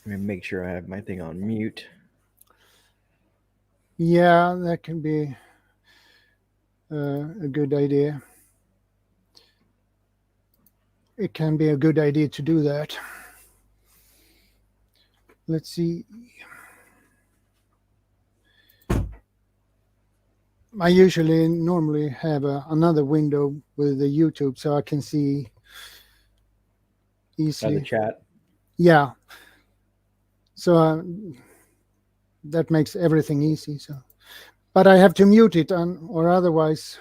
Let me make sure I have my thing on mute. Yeah, that can be a good idea. It can be a good idea to do that. Let's see. I usually normally have another window with the YouTube so I can see The easily. chat. Yeah, so that makes everything easy. So, but I have to mute it, or otherwise.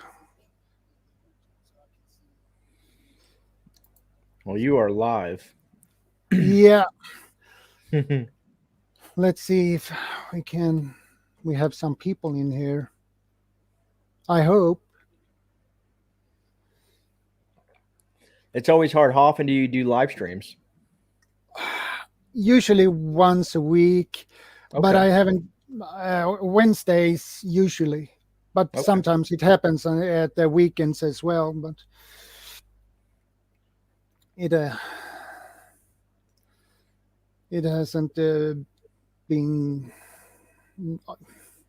Well, you are live. Yeah, let's see if we can. We have some people in here. I hope. It's always hard. How often do you do live streams? Usually once a week, but Okay. I haven't. Wednesdays usually, but Okay. sometimes it happens at the weekends as well. But it it hasn't been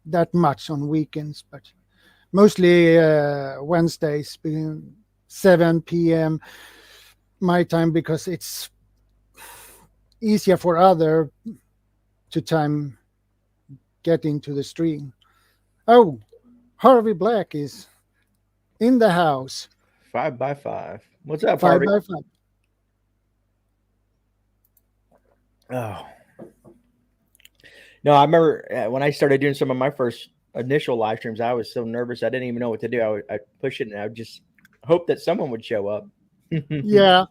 that much on weekends, but mostly Wednesdays, 7 p.m. my time, because it's easier for other to time get into the stream. Oh, Harvey Black is in the house. 5 by 5. What's up, Five Harvey? by five. Oh no, I remember when I started doing some of my first initial live streams. I was so nervous. I didn't even know what to do. I'd push it and I would just hope that someone would show up. Yeah,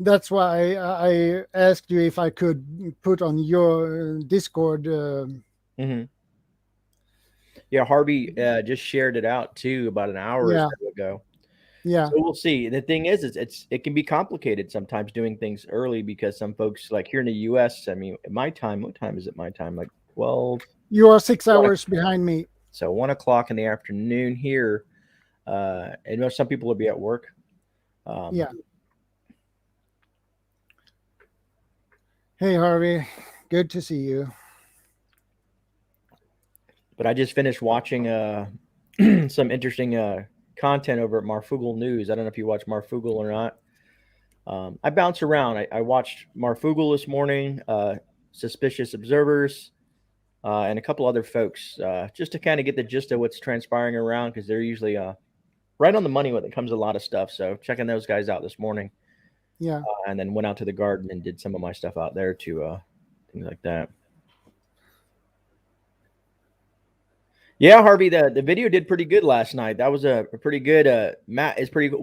that's why I asked you if I could put on your Discord. hmm Yeah, Harvey just shared it out too about an hour or Yeah, so ago. yeah, So we'll see. The thing is it can be complicated sometimes doing things early because some folks like here in the U.S. I mean, my time. What time is it? My time, like 12. you are six 1 hours behind me. So 1 o'clock in the afternoon here. And you know, some people will be at work. Um, Yeah. Hey, Harvey. Good to see you. but I just finished watching some interesting content over at Marfugal News. I don't know if you watch Marfugal or not. I bounce around. I watched Marfugal this morning, Suspicious Observers, and a couple other folks, just to kind of get the gist of what's transpiring around because they're usually right on the money when it comes to a lot of stuff. So checking those guys out this morning, Yeah. and then went out to the garden and did some of my stuff out there too, things like that. Yeah, Harvey, the video did pretty good last night. That was a pretty good. Matt is pretty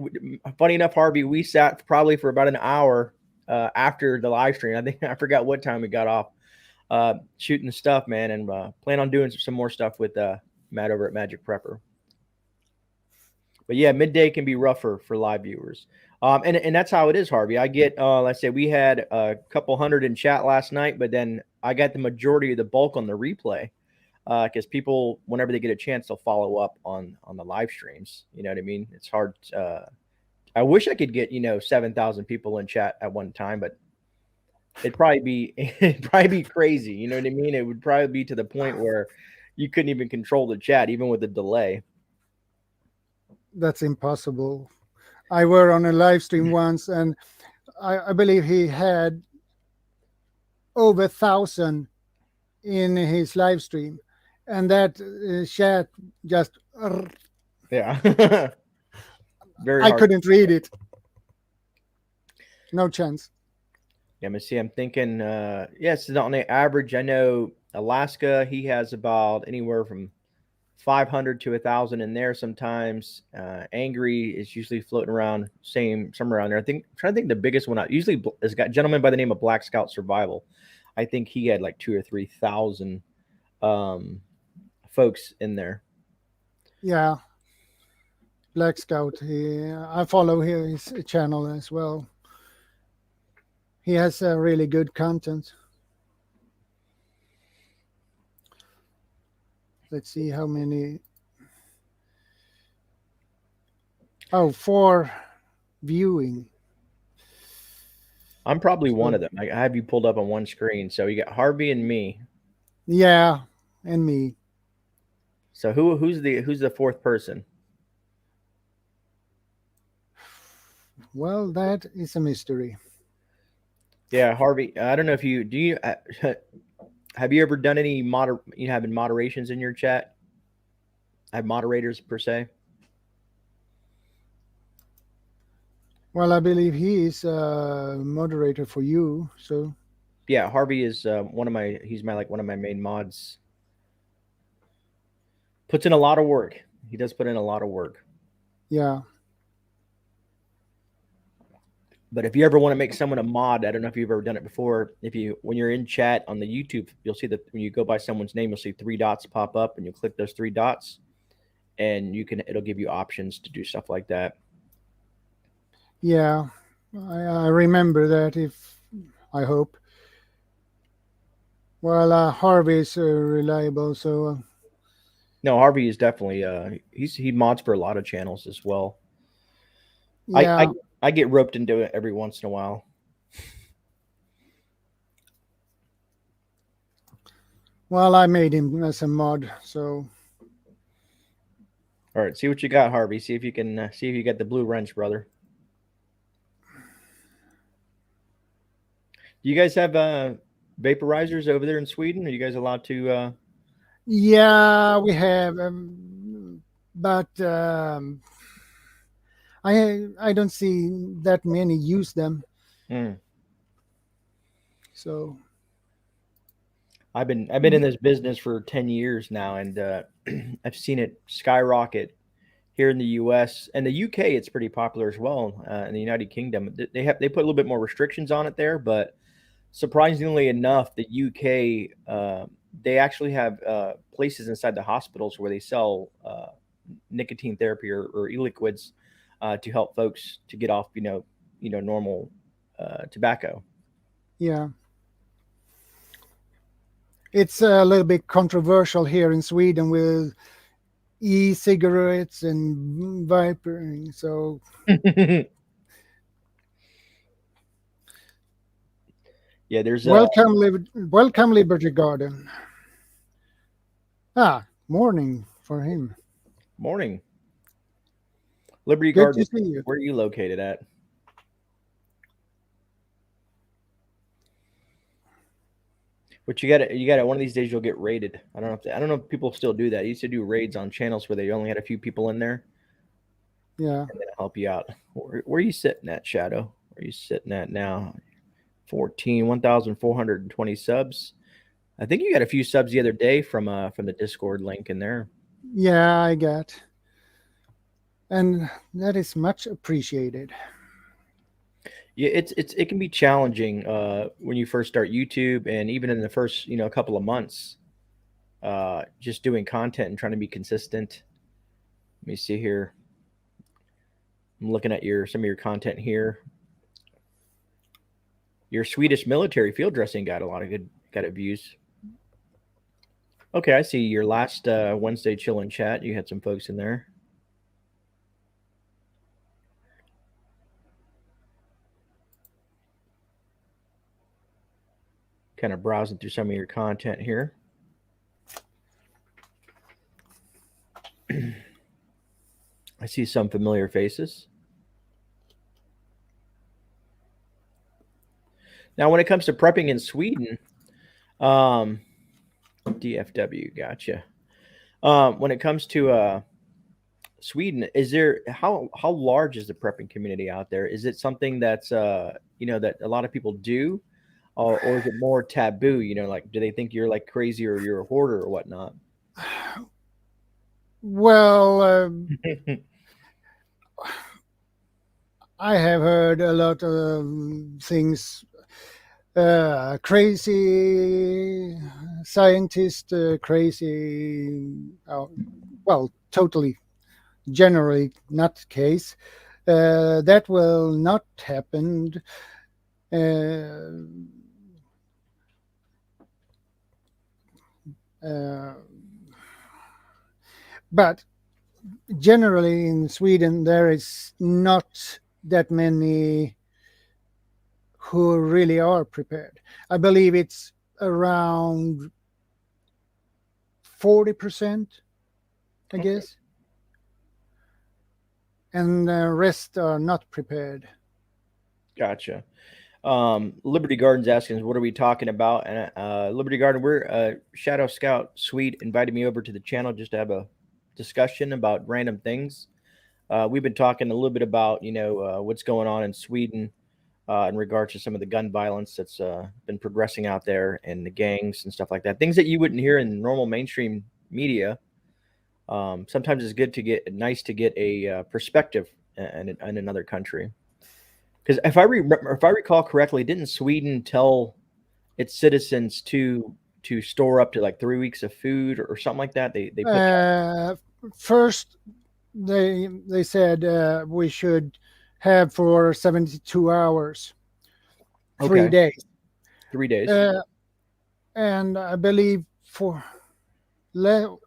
funny enough. Harvey, we sat probably for about an hour after the live stream. I think I forgot what time we got off shooting the stuff, man, and plan on doing some more stuff with Matt over at Magic Prepper. But yeah, midday can be rougher for live viewers. And that's how it is, Harvey. I get, let's say we had a couple hundred in chat last night, but then I got the majority of the bulk on the replay because people, whenever they get a chance, they'll follow up on the live streams. You know what I mean? It's hard. I wish I could get 7,000 people in chat at one time, but it'd probably be crazy. You know what I mean? It would probably be to the point where you couldn't even control the chat, even with the delay. That's impossible. I were on a live stream once, and I believe he had over 1,000 in his live stream, and that chat just Yeah, very I hard. couldn't read it. No chance. Yeah, let me see. I'm thinking. Yes, on the average, I know Alaska. He has about anywhere from 500 to 1,000 in there. Sometimes Angry is usually floating around same somewhere around there. I'm trying to think the biggest one. Usually is got a gentleman by the name of Black Scout Survival. I think he had like 2 or 3,000 um, folks in there. Yeah, Black Scout. I follow his channel as well. He has really good content. Let's see how many. Oh, 4 viewing. I'm probably one So, of them. I have you pulled up on one screen. So you got Harvey and me. yeah, and me. So who's the fourth person? Well, that is a mystery. Yeah, Harvey. I don't know if you do you have you ever done any having moderations in your chat? Have moderators per se? Well, I believe he is a moderator for you. So, Yeah, Harvey is he's my like one of my main mods. Puts in a lot of work. He does put in a lot of work. yeah. But if you ever want to make someone a mod, I don't know if you've ever done it before. If you when you're in chat on the YouTube, you'll see that when you go by someone's name, you'll see 3 dots pop up, and you click those 3 dots, and it'll give you options to do stuff like that. Yeah, I remember that. If I hope. Well, Harvey is reliable, so No, Harvey is definitely he mods for a lot of channels as well. I, I yeah. I get roped into it every once in a while. Well, I made him as a mod, so All right, see what you got, Harvey. See if you can see if you got the blue wrench, brother. Do you guys have vaporizers over there in Sweden? Are you guys allowed to? yeah, we have. But I don't see that many use them. Mm. So I've been in this business for 10 years now, and I've seen it skyrocket here in the U.S. and the U.K. It's pretty popular as well. In the United Kingdom, they put a little bit more restrictions on it there, but surprisingly enough, the UK they actually have places inside the hospitals where they sell nicotine therapy or e-liquids to help folks to get off normal tobacco. yeah, it's a little bit controversial here in Sweden with e-cigarettes and vaping. So Yeah, there's welcome, Liberty Garden. Morning for him. morning Liberty Good to Garden. see you. Where are you located at? But you got it. One of these days you'll get raided. I don't know if people still do that. I used to do raids on channels where they only had a few people in there, Yeah, and then I'll help you out. Where are you sitting at, Shadow? Where are you sitting at now? 1,420 subs. I think you got a few subs the other day from the Discord link in there. yeah, I got, and that is much appreciated. Yeah, it can be challenging when you first start YouTube, and even in the first couple of months, just doing content and trying to be consistent. Let me see here. I'm looking at some of your content here. Your Swedish military field dressing got a lot of got views. Okay, I see your last Wednesday chill and chat. You had some folks in there. Kind of browsing through some of your content here. I see some familiar faces. Now, when it comes to prepping in Sweden, DFW, gotcha. When it comes to Sweden, is there how large is the prepping community out there? Is it something that's that a lot of people do, or is it more taboo? Like do they think you're like crazy or you're a hoarder or whatnot? Well, I have heard a lot of things. Crazy scientist, crazy. Well, totally, generally not the case. That will not happen. But generally in Sweden, there is not that many who really are prepared. I believe it's around 40%, I Okay. guess, and the rest are not prepared. Gotcha. Liberty Garden's asking us, what are we talking about? And Liberty Garden, we're Shadow Scout Swede invited me over to the channel just to have a discussion about random things. We've been talking a little bit about what's going on in Sweden in regards to some of the gun violence that's been progressing out there and the gangs and stuff like that. Things that you wouldn't hear in normal mainstream media. Sometimes it's nice to get a perspective in another country. Because if I recall correctly, didn't Sweden tell its citizens to store up to like 3 weeks of food or something like that? They put that. First, they said we should have for 72 hours, three Okay, days, 3 days. and I believe for about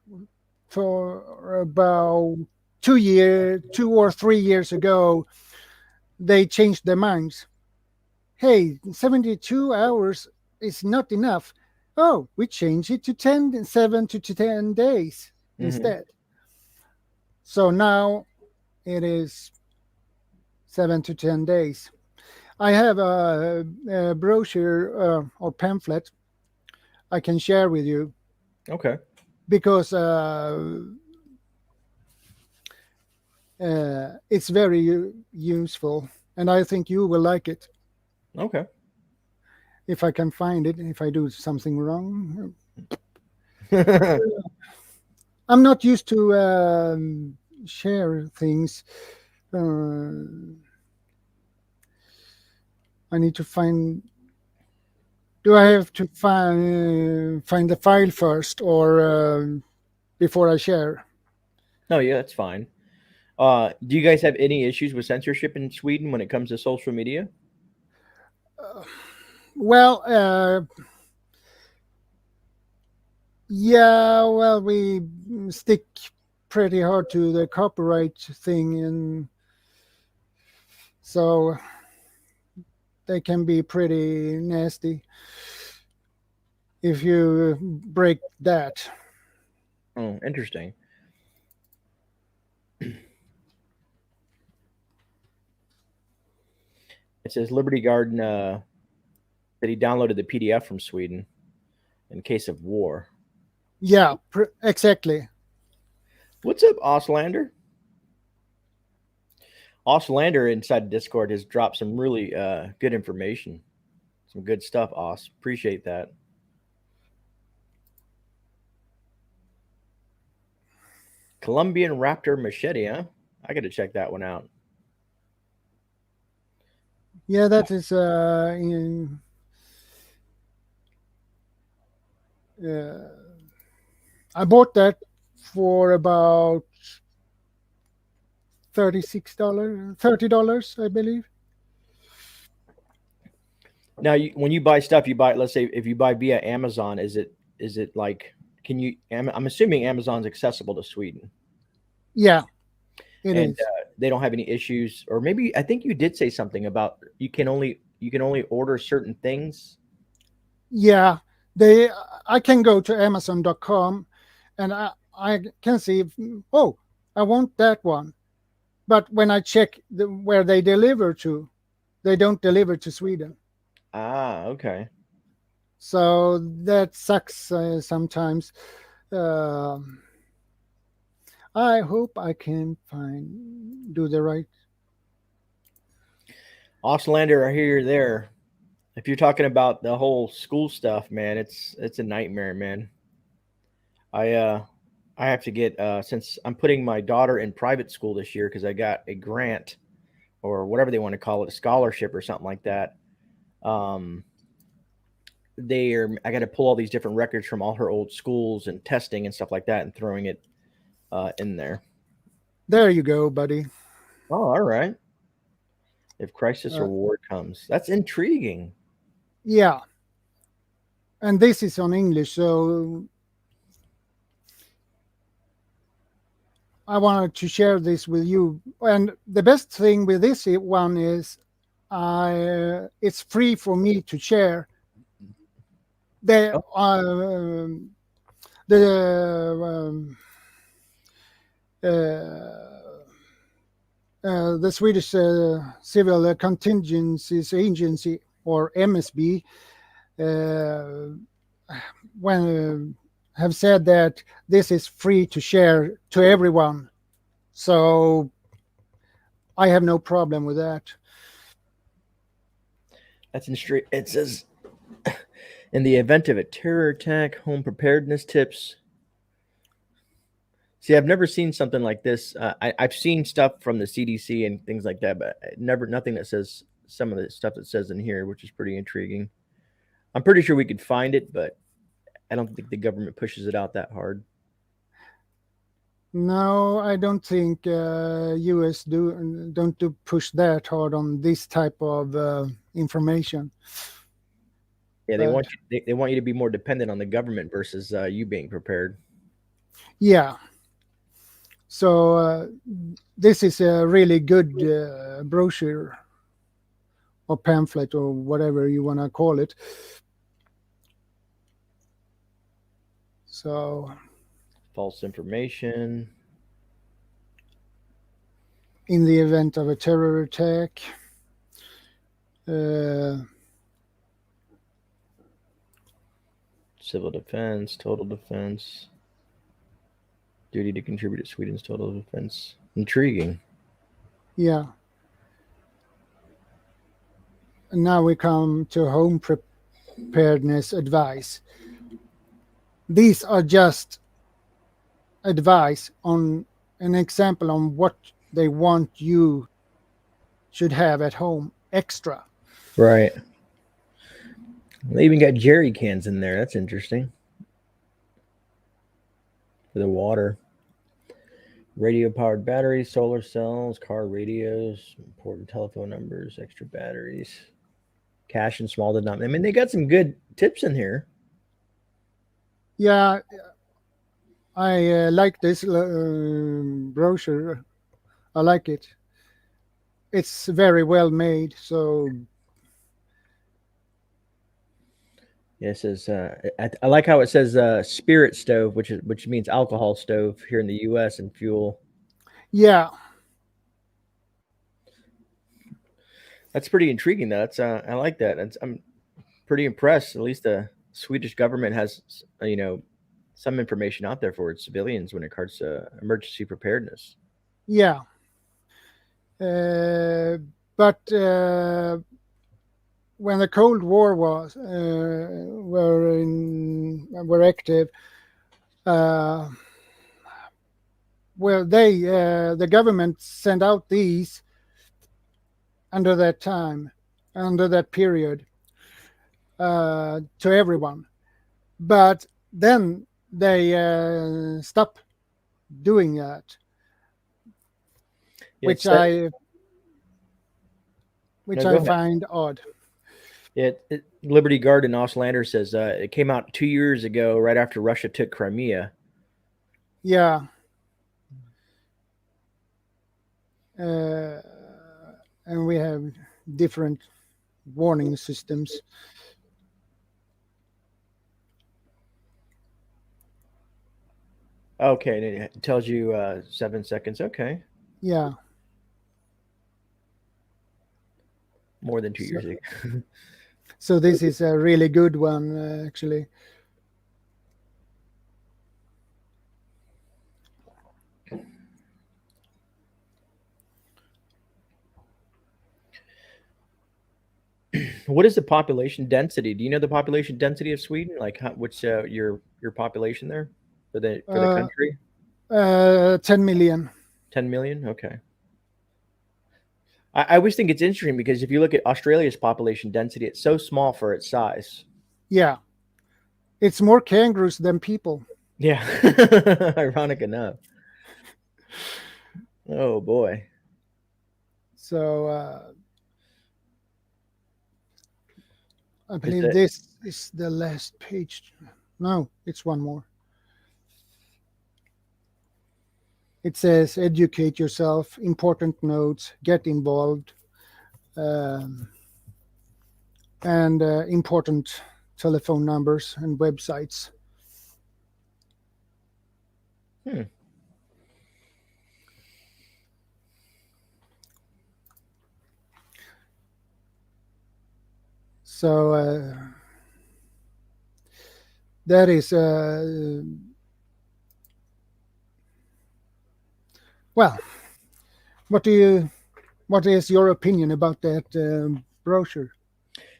2 or 3 years ago, they changed their minds. Hey, 72 hours is not enough. Oh, we change it to 7 to 10 days instead. So now it is 7 to 10 days. I have a brochure or pamphlet I can share with you. Okay. Because it's very useful, and I think you will like it. Okay. If I can find it, if I do something wrong. I'm not used to share things. I need to find. Do I have to find the file first, or before I share? No, yeah, that's fine. Do you guys have any issues with censorship in Sweden when it comes to social media? Well, yeah, well, we stick pretty hard to the copyright thing, and so they can be pretty nasty if you break that. Oh, interesting. It says Liberty Garden that he downloaded the PDF from Sweden in case of war. Yeah, exactly. What's up, Oslander? Oslander inside Discord has dropped some really good information. Some good stuff, Os. Appreciate that. Colombian Raptor Machete, huh? I got to check that one out. Yeah, that is I bought that for about $30, I believe. Now, when you buy stuff, you buy. Let's say if you buy via Amazon, is it like? Can you? I'm assuming Amazon's accessible to Sweden. Yeah, it And is. they don't have any issues, or maybe I think you did say something about you can only order certain things. Yeah, I can go to Amazon.com, and I can see. Oh, I want that one, but when I check where they deliver to, they don't deliver to Sweden. Ah, okay. So that sucks sometimes. Um I hope I can do the right. Oslander, I hear you're there. If you're talking about the whole school stuff, man, it's a nightmare, man. I have to get since I'm putting my daughter in private school this year because I got a grant or whatever they want to call it, a scholarship or something like that. Um, I got to pull all these different records from all her old schools and testing and stuff like that and throwing it in there. There you go, buddy. Oh, all right. If crisis or Uh, war comes, that's intriguing. yeah, and this is on English, so I wanted to share this with you. And the best thing with this one is it's free for me to share. The the Swedish Civil Contingencies Agency, or MSB, when have said that this is free to share to everyone. So I have no problem with that. That's in straight. It says, in the event of a terror attack, home preparedness tips. See, I've never seen something like this. I've seen stuff from the CDC and things like that, but nothing that says some of the stuff that says in here, which is pretty intriguing. I'm pretty sure we could find it, but I don't think the government pushes it out that hard. No, I don't think US don't push that hard on this type of information. Yeah, they want you. They want you to be more dependent on the government versus you being prepared. Yeah. So this is a really good brochure or pamphlet or whatever you want to call it. So false information. In the event of a terror attack, civil defense, total defense, duty to contribute to Sweden's total defense. Intriguing. Yeah. And now we come to home preparedness advice. These are just advice on an example on what they want you should have at home extra. Right. They even got jerry cans in there. That's interesting. For the water. Radio-powered batteries, solar cells, car radios, important telephone numbers, extra batteries, cash and small denomination. I mean, they got some good tips in here. Yeah, I like this brochure. I like it. It's very well made. So yeah, it says I like how it says spirit stove, which means alcohol stove here in the U.S. and fuel. Yeah, that's pretty intriguing. That's I like that. I'm pretty impressed. At least the Swedish government has some information out there for its civilians when it comes to emergency preparedness. Yeah. But when the Cold War were active, well, the government sent out these under that period to everyone, but then they stopped doing that, which I find odd. Liberty Garden Auslander says it came out 2 years ago, right after Russia took Crimea. Yeah. And we have different warning systems. Okay, it tells you 7 seconds. Okay. Yeah. More than 2 years ago. So this is a really good one, actually. What is the population density? Do you know the population density of Sweden? Like, what's your population there for the country? 10 million. 10 million. Okay. I always think it's interesting because if you look at Australia's population density, it's so small for its size. Yeah. It's more kangaroos than people. Yeah. Ironic enough. Oh, boy. So I believe this is the last page. No, it's one more. It says, educate yourself, important notes, get involved. um, and important telephone numbers and websites. Hmm. So that is well. What is your opinion about that brochure?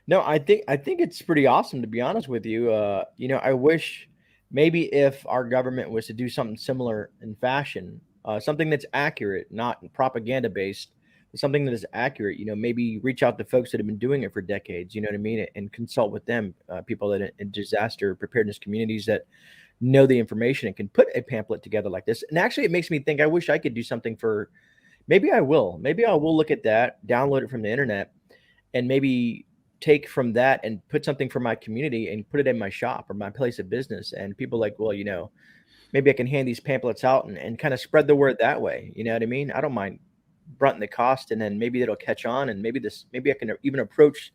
No, I think it's pretty awesome, to be honest with you. I wish maybe if our government was to do something similar in fashion, something that's accurate, not propaganda based, but something that is accurate. Maybe reach out to folks that have been doing it for decades. You know what I mean, and consult with them, people that in disaster preparedness communities that know the information and can put a pamphlet together like this. And actually, it makes me think I wish I could do something for. Maybe I will. Maybe I will look at that, download it from the internet, and maybe take from that and put something for my community and put it in my shop or my place of business. And people like, well, maybe I can hand these pamphlets out and kind of spread the word that way. You know what I mean? I don't mind brunting the cost, and then maybe it'll catch on, and maybe I can even approach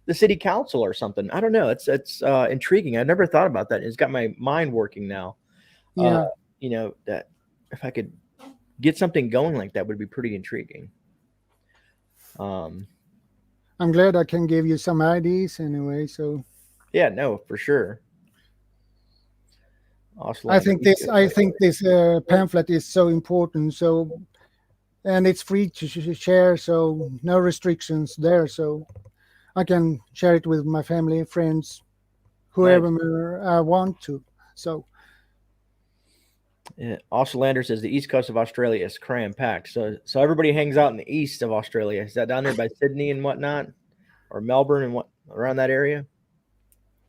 the city council or something. I don't know. It's intriguing. I never thought about that. It's got my mind working now. Uh, Yeah, that if I could get something going like that would be pretty intriguing. Um, I'm glad I can give you some ideas anyway. So yeah, no, for sure. I Auslander think East this Coast. I think this pamphlet is so important. So and it's free to share. So no restrictions there. So I can share it with my family, friends, Nice. whoever I want to. So Yeah. Auslander says the east coast of Australia is cram packed. So everybody hangs out in the east of Australia. Is that down there by Sydney and whatnot, or Melbourne and what around that area?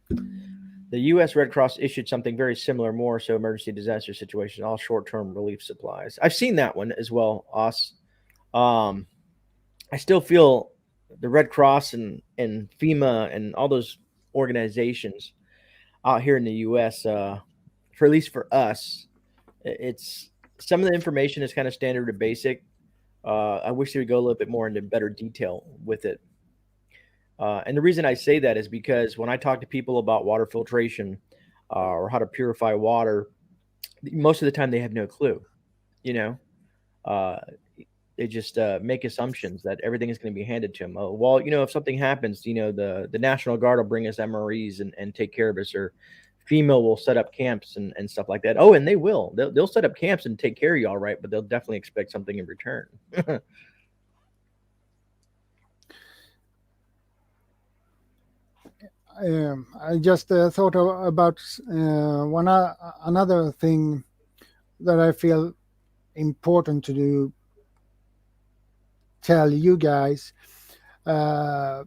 The U.S. Red Cross issued something very similar, more so emergency disaster situations, all short-term relief supplies. I've seen that one as well, Os. Um, I still feel the Red Cross and FEMA and all those organizations out here in the U.S. For at least for us, it's some of the information is kind of standard or basic. I wish they would go a little bit more into better detail with it. And the reason I say that is because when I talk to people about water filtration or how to purify water, most of the time they have no clue. You know, uh, they just make assumptions that everything is going to be handed to them. Oh, well, if something happens, the National Guard will bring us MREs and take care of us, or FEMA will set up camps and stuff like that. Oh, and they will. They'll set up camps and take care of you all right, but they'll definitely expect something in return. I just thought about another thing that I feel important to do. Tell you guys. Uh,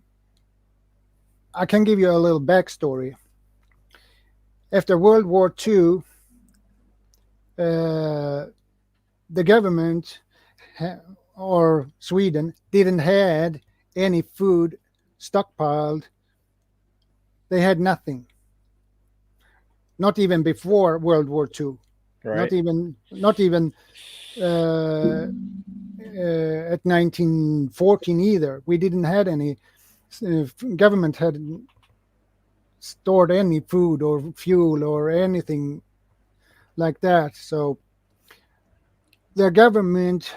I can give you a little backstory. After World War II, the government or Sweden didn't had any food stockpiled. They had nothing. Not even before World War II. Right. Not even at 1914 either. We didn't had any. Government hadn't stored any food or fuel or anything like that. So the government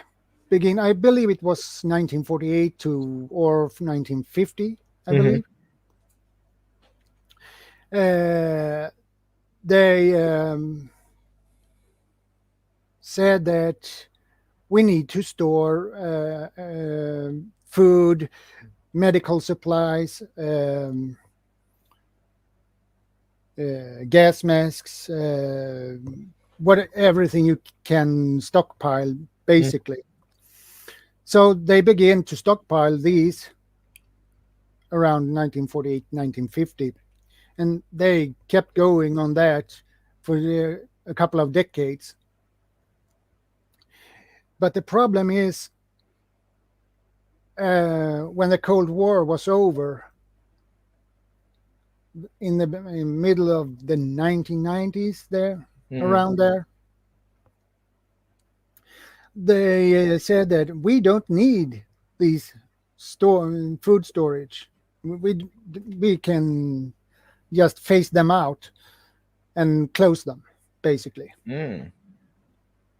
began, I believe it was 1948 to or 1950, I Mm-hmm. believe. They said that we need to store food, medical supplies, gas masks, everything you can stockpile, basically. So they began to stockpile these around 1948, 1950, and they kept going on that for a couple of decades. But the problem is, when the Cold War was over, in the middle of the 1990s, around there, they said that we don't need these food storage. We can just phase them out and close them, basically. Mm.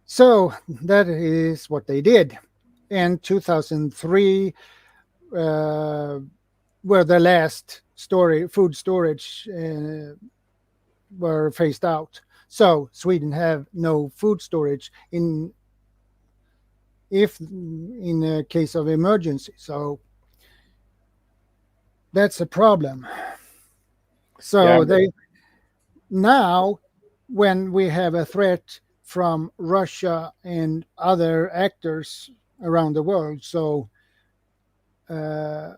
So that is what they did. In 2003, were the last food storage were phased out. So Sweden have no food storage in a case of emergency. So that's a problem. So Yeah, now, when we have a threat from Russia and other actors around the world, so that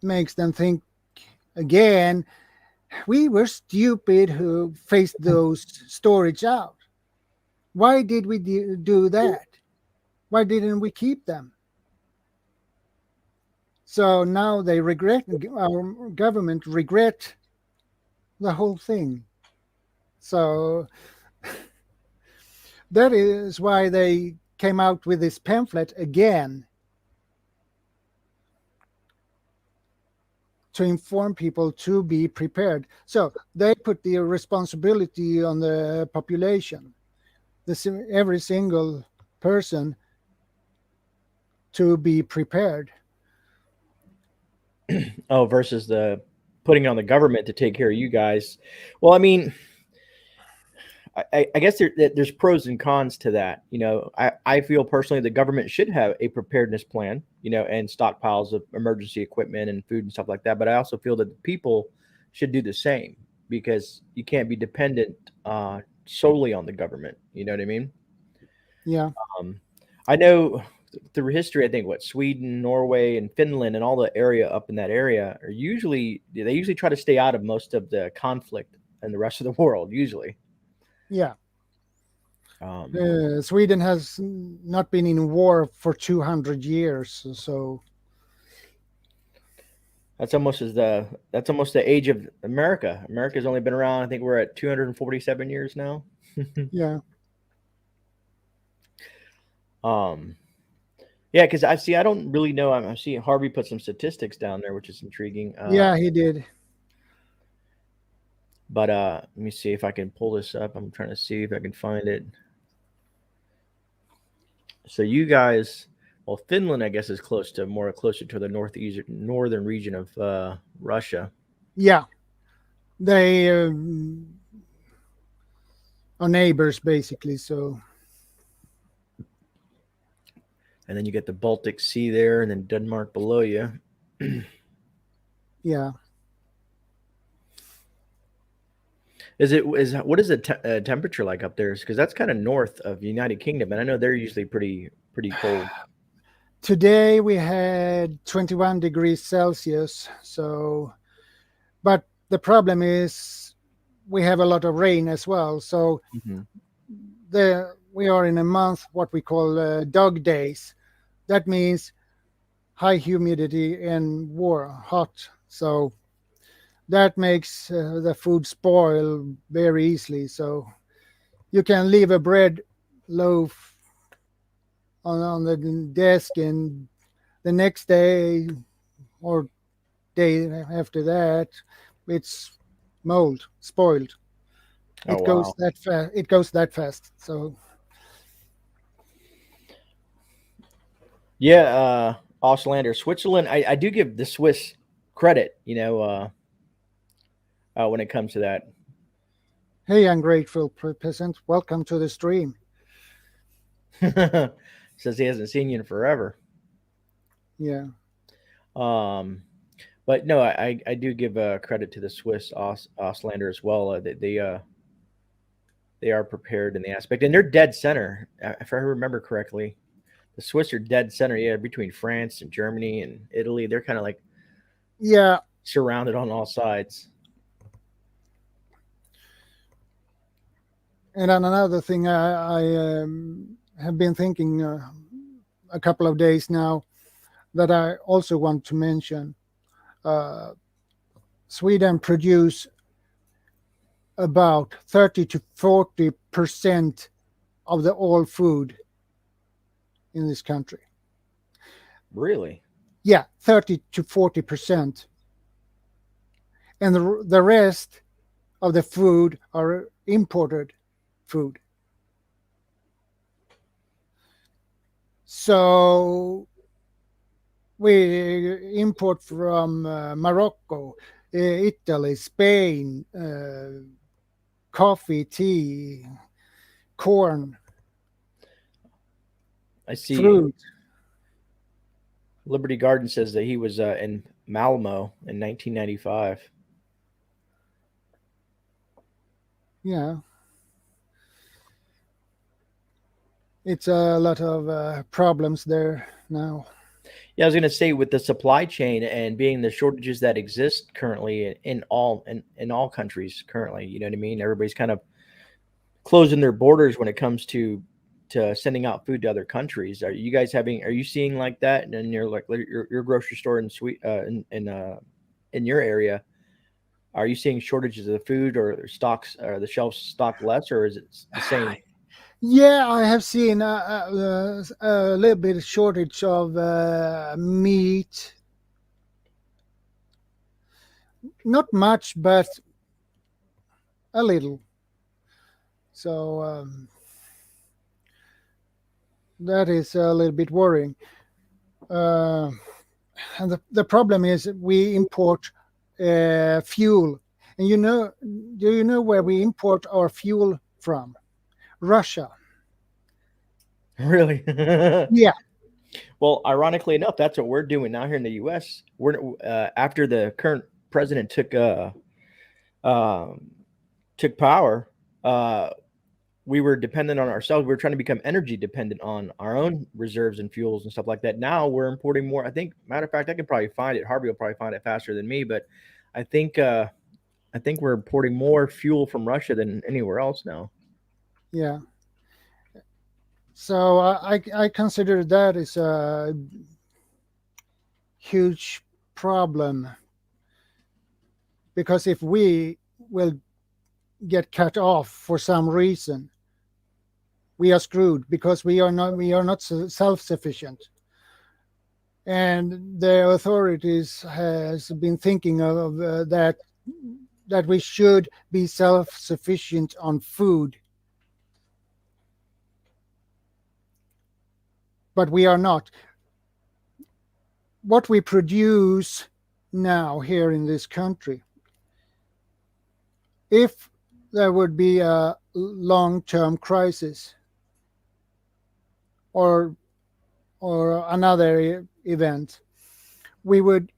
makes them think again. We were stupid who faced those storage out. Why did we do that? Why didn't we keep them? So now they regret, our government regret the whole thing. So that is why they came out with this pamphlet again, to inform people to be prepared. So they put the responsibility on the population, every single person, to be prepared. Oh, versus the putting it on the government to take care of you guys. Well, I mean, I guess there's pros and cons to that. I feel personally the government should have a preparedness plan, and stockpiles of emergency equipment and food and stuff like that. But I also feel that the people should do the same, because you can't be dependent solely on the government. You know what I mean? Yeah. I know through history, I think Sweden, Norway, and Finland, and all the area up in that area they usually try to stay out of most of the conflict and the rest of the world. Usually, Yeah. Sweden has not been in war for 200 years, so that's almost the age of America. America's only been around. I think we're at 247 years now. yeah. Yeah, because I don't really know. I'm seeing Harvey put some statistics down there, which is intriguing. Yeah, he did. But let me see if I can pull this up. I'm trying to see if I can find it. So you guys, well, Finland, I guess, is closer to the northern region of Russia. Yeah, they are neighbors basically. So, And then you get the Baltic Sea there, and then Denmark below you. yeah. What is the temperature like up there? Because that's kind of north of the United Kingdom, and I know they're usually pretty cold. Today we had 21 degrees Celsius. So, but the problem is we have a lot of rain as well. So we are in a month what we call dog days. That means high humidity and hot. So that makes the food spoil very easily. So you can leave a bread loaf on the desk, and the next day or day after that, it's spoiled. Oh, It goes wow. that fast. It goes that fast. So Yeah, Auslander, Switzerland. I do give the Swiss credit, when it comes to that. hey, ungrateful peasant, welcome to the stream. Says he hasn't seen you in forever. Yeah. But no, I do give credit to the Swiss Auslander as well. They are prepared in the aspect, and they're dead center. If I remember correctly, the Swiss are dead center. Yeah, between France and Germany and Italy, they're kind of like surrounded on all sides. And then another thing I have been thinking a couple of days now that I also want to mention. Sweden produce about 30 to 40% of the all food in this country. Really? Yeah, 30 to 40%. And the rest of the food are imported food. So we import from Morocco, Italy, Spain, coffee, tea, corn, I see. fruit. Liberty Garden says that he was in Malmo in 1995. Yeah, it's a lot of problems there now. Yeah, I was going to say with the supply chain and being the shortages that exist currently in all countries currently, you know what I mean? Everybody's kind of closing their borders when it comes to sending out food to other countries. Are you seeing like that in your grocery store in your area? Are you seeing shortages of food or stocks or the shelves stock less, or is it the same? Yeah, I have seen a little bit shortage of meat. Not much, but a little. So that is a little bit worrying. Uh, and the problem is we import fuel. And do you know where we import our fuel from? Russia. Really? Yeah, Well, ironically enough, that's what we're doing now here in the U.S. We're after the current president um, took power. Uh, we were dependent on ourselves. We were trying to become energy dependent on our own reserves and fuels and stuff like that. Now we're importing more. I think, matter of fact, I can probably find it. Harvey will probably find it faster than me, but I think uh, I think we're importing more fuel from Russia than anywhere else now. yeah. So I consider that is a huge problem because if we will get cut off for some reason, we are screwed because we are not self sufficient. And the authorities has been thinking of that we should be self sufficient on food, but we are not. What we produce now here in this country, if there would be a long-term crisis or another event, we would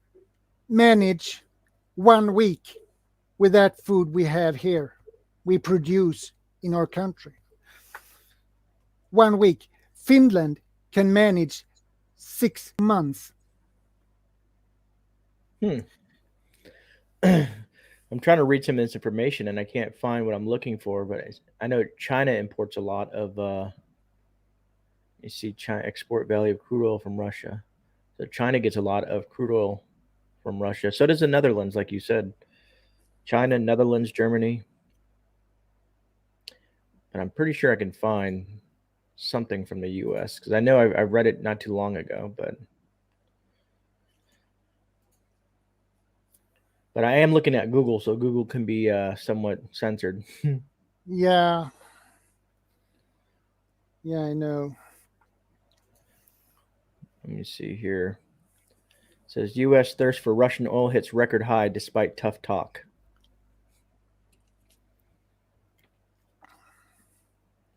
manage 1 week with that food we have here, we produce in our country. 1 week. Finland can manage 6 months. Hmm. I'm trying to read some of this information and I can't find what I'm looking for, but I know China imports a lot of. You see, China export value of crude oil from Russia. So China gets a lot of crude oil from Russia. So does the Netherlands, like you said. China, Netherlands, Germany. And I'm pretty sure I can find something from the U.S. because I know I read it not too long ago, but I am looking at Google, so Google can be somewhat censored. Yeah, yeah, I know. Let me see here. It says U.S. thirst for Russian oil hits record high despite tough talk.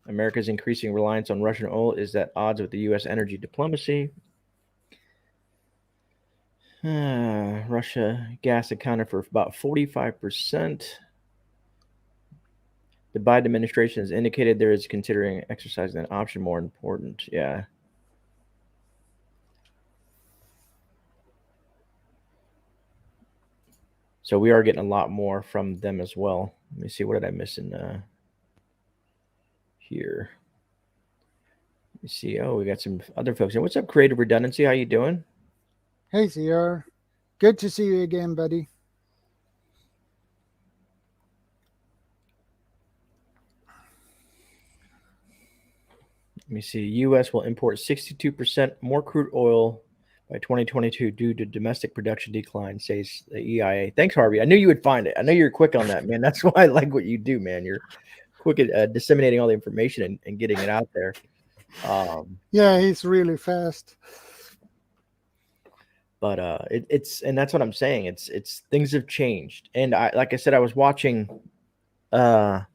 America's increasing reliance on Russian oil is at odds with the U.S. energy diplomacy. Russia gas accounted for about 45%. The Biden administration has indicated there is considering exercising that option more important. Yeah. So we are getting a lot more from them as well. Let me see. What did I miss in here? Let me see. Oh, we got some other folks. And what's up, Creative Redundancy? How you doing? Hey, CR. Good to see you again, buddy. Let me see. U.S. will import 62% more crude oil by 2022 due to domestic production decline, says the EIA. Thanks, Harvey. I knew you would find it. I know you're quick on that, man. That's why I like what you do, man. You're quick at disseminating all the information and getting it out there. Yeah, he's really fast. But it's and that's what I'm saying. It's things have changed, and like I said, I was watching. I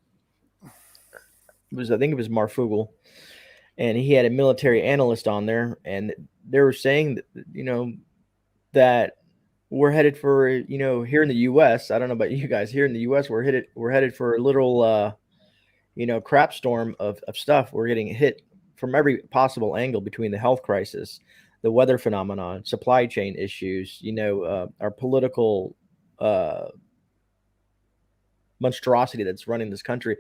think it was Marfugel, and he had a military analyst on there, and they were saying that that we're headed for here in the U.S. I don't know about you guys here in the U.S. We're headed for a little crap storm of stuff. We're getting hit from every possible angle between the health crisis, the weather phenomenon, supply chain issues, our political monstrosity that's running this country.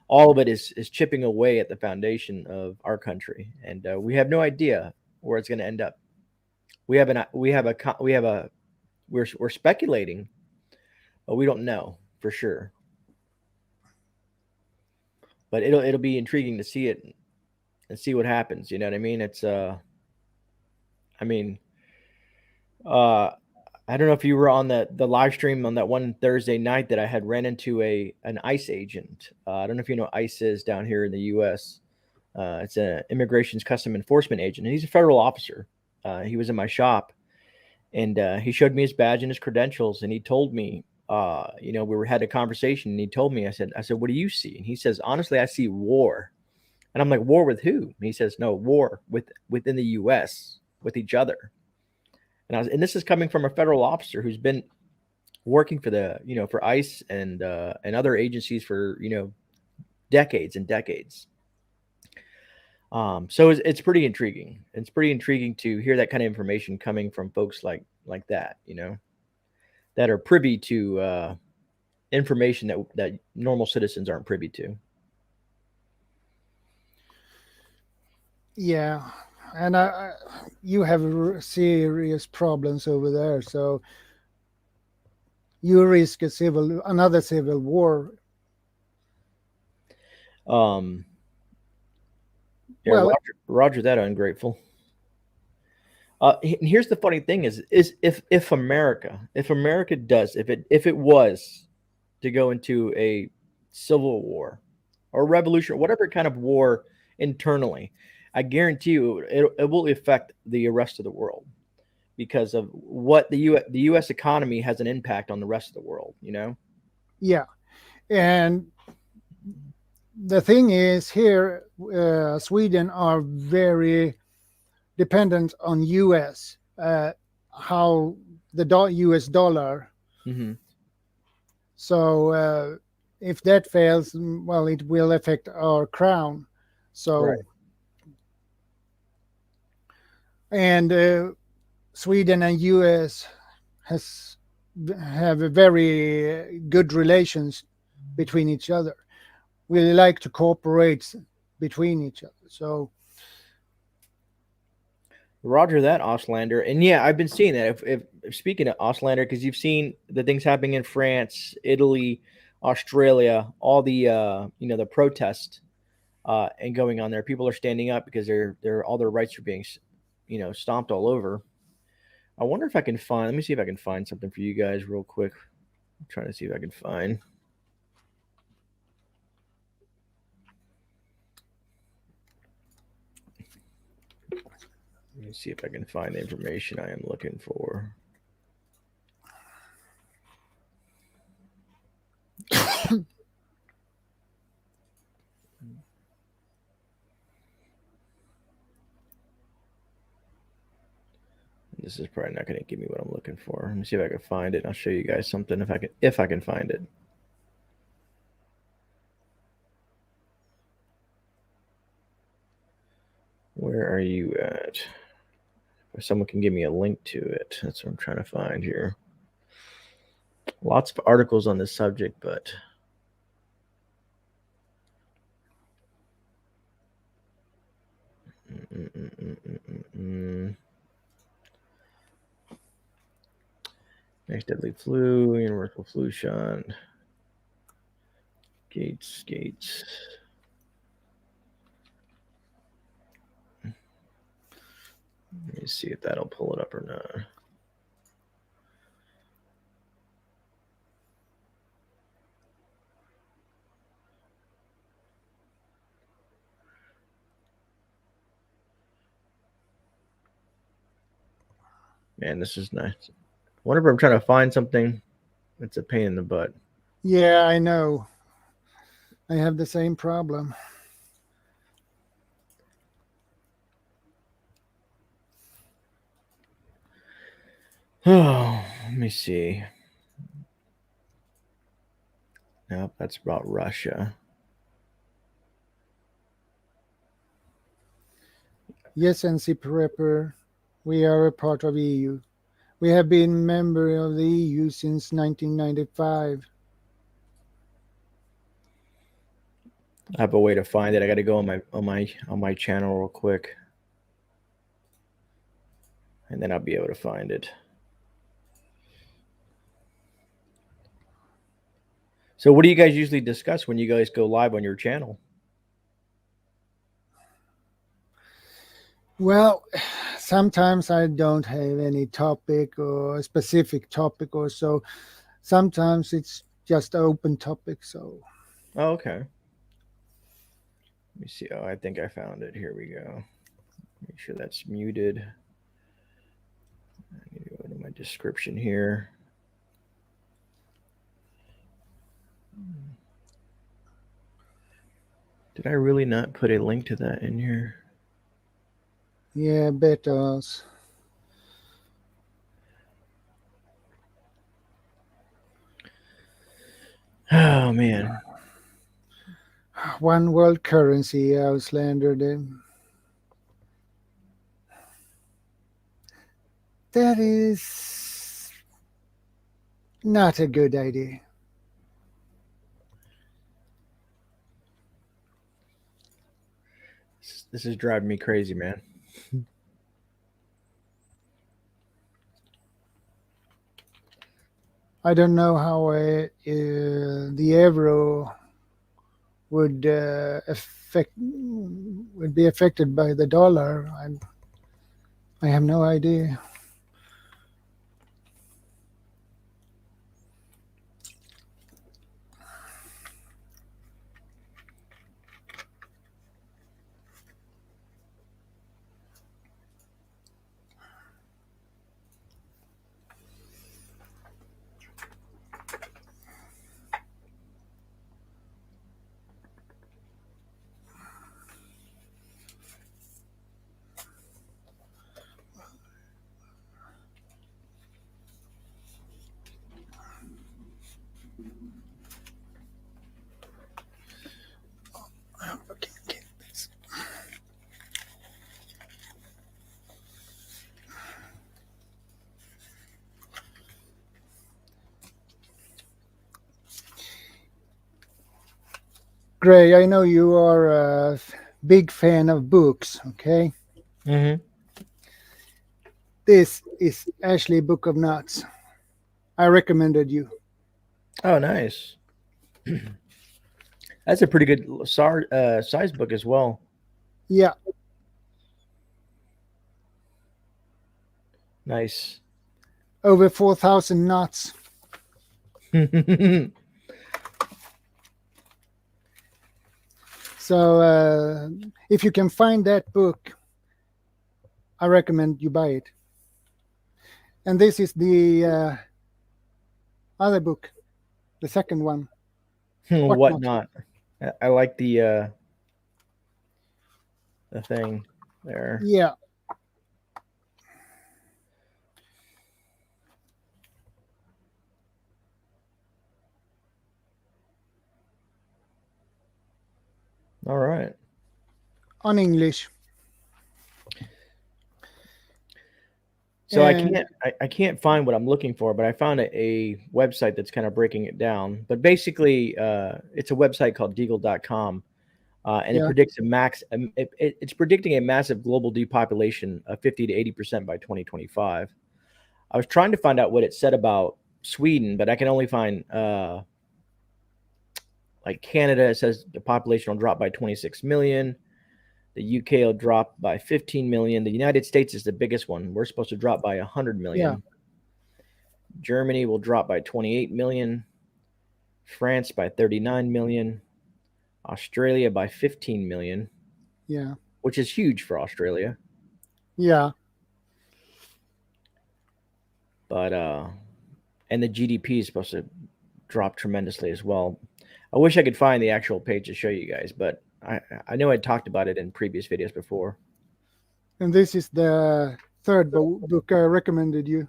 All of it is chipping away at the foundation of our country, and we have no idea where it's going to end up. We're speculating, but we don't know for sure. But it'll be intriguing to see it and see what happens. You know what I mean? It's I don't know if you were on the live stream on that one Thursday night that I had ran into an ICE agent. I don't know if you know what ICE is down here in the U.S. It's an Immigration's Custom Enforcement agent, and he's a federal officer. He was in my shop, and he showed me his badge and his credentials, and he told me, we had a conversation, and he told me, I said, what do you see? And he says, honestly, I see war. And I'm like, war with who? And he says, no, war within the U.S. with each other. And this is coming from a federal officer who's been working for for ICE and other agencies for decades and decades. So it's pretty intriguing. It's pretty intriguing to hear that kind of information coming from folks like that, that are privy to information that normal citizens aren't privy to. Yeah, and you have serious problems over there, so you risk another civil war. Yeah, well, Roger that, ungrateful. Here's the funny thing: is if America does, if it was to go into a civil war or revolution or whatever kind of war internally, I guarantee you it will affect the rest of the world because of what the U.S. economy has an impact on the rest of the world. Yeah, and the thing is here, Sweden are very dependent on U.S. How the U.S. dollar. Mm-hmm. So if that fails, well, it will affect our crown. So, right. And Sweden and U.S. have a very good relations between each other. We like to cooperate between each other. So. Roger that, Auslander. And yeah, I've been seeing that. If speaking of Auslander, because you've seen the things happening in France, Italy, Australia, all the the protest and going on there. People are standing up because all their rights are being stomped all over. I wonder if I can find. Let me see if I can find something for you guys real quick. I'm trying to see if I can find. Let me see if I can find the information I am looking for. This is probably not going to give me what I'm looking for. Let me see if I can find it. I'll show you guys something if I can find it. Where are you at? If someone can give me a link to it, that's what I'm trying to find here. Lots of articles on this subject, but next deadly flu, universal flu shot, Gates. Let me see if that'll pull it up or not. Man, this is nice. I wonder if I'm trying to find something that's a pain in the butt. Yeah, I know. I have the same problem. Oh, let me see. Nope, that's about Russia. Yes, NC Prepper, we are a part of EU. We have been member of the EU since 1995. I have a way to find it. I got to go on my channel real quick, and then I'll be able to find it. So, what do you guys usually discuss when you guys go live on your channel? Well, sometimes I don't have any topic or a specific topic or so. Sometimes it's just open topic. So, Oh, okay. Let me see. Oh, I think I found it. Here we go. Make sure that's muted. I need to go to my description here. Did I really not put a link to that in here? yeah, betas. Oh man. One world currency, Auslander. That is not a good idea. This is driving me crazy, man. I don't know how the euro would be affected by the dollar. I have no idea. Gray, I know you are a big fan of books, okay? Mm-hmm. This is actually a book of nuts. I recommended you. Oh, nice. That's a pretty good size book as well. Yeah. Nice. Over 4,000 nuts. So if you can find that book, I recommend you buy it. And this is the other book, the second one. Whatnot. I like the thing there. Yeah. All right. On English. So I can't find what I'm looking for, but I found a website that's kind of breaking it down. But basically, it's a website called Deagle.com, and it predicts it's predicting a massive global depopulation of 50 to 80% by 2025. I was trying to find out what it said about Sweden, but I can only find like Canada. It says the population will drop by 26 million. The UK will drop by 15 million. The United States is the biggest one. We're supposed to drop by 100 million. Yeah. Germany will drop by 28 million. France by 39 million. Australia by 15 million. Yeah. Which is huge for Australia. Yeah. But and the GDP is supposed to drop tremendously as well. I wish I could find the actual page to show you guys, but I know I talked about it in previous videos before. And this is the third book I recommended you.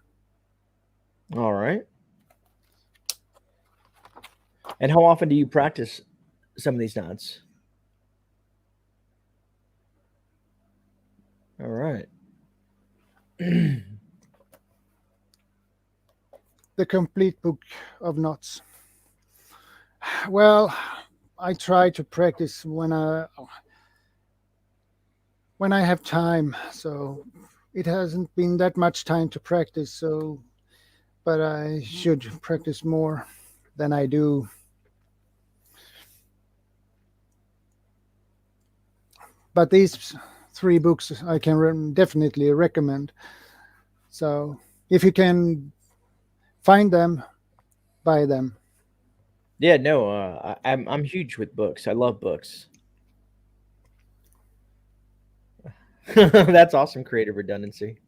All right. And how often do you practice some of these knots? All right. The complete book of knots. Well, I try to practice when I have time. So it hasn't been that much time to practice. So, but I should practice more than I do. But these 3 books I can definitely recommend. So if you can find them, buy them. Yeah, no, I'm huge with books. I love books. That's awesome, creative redundancy.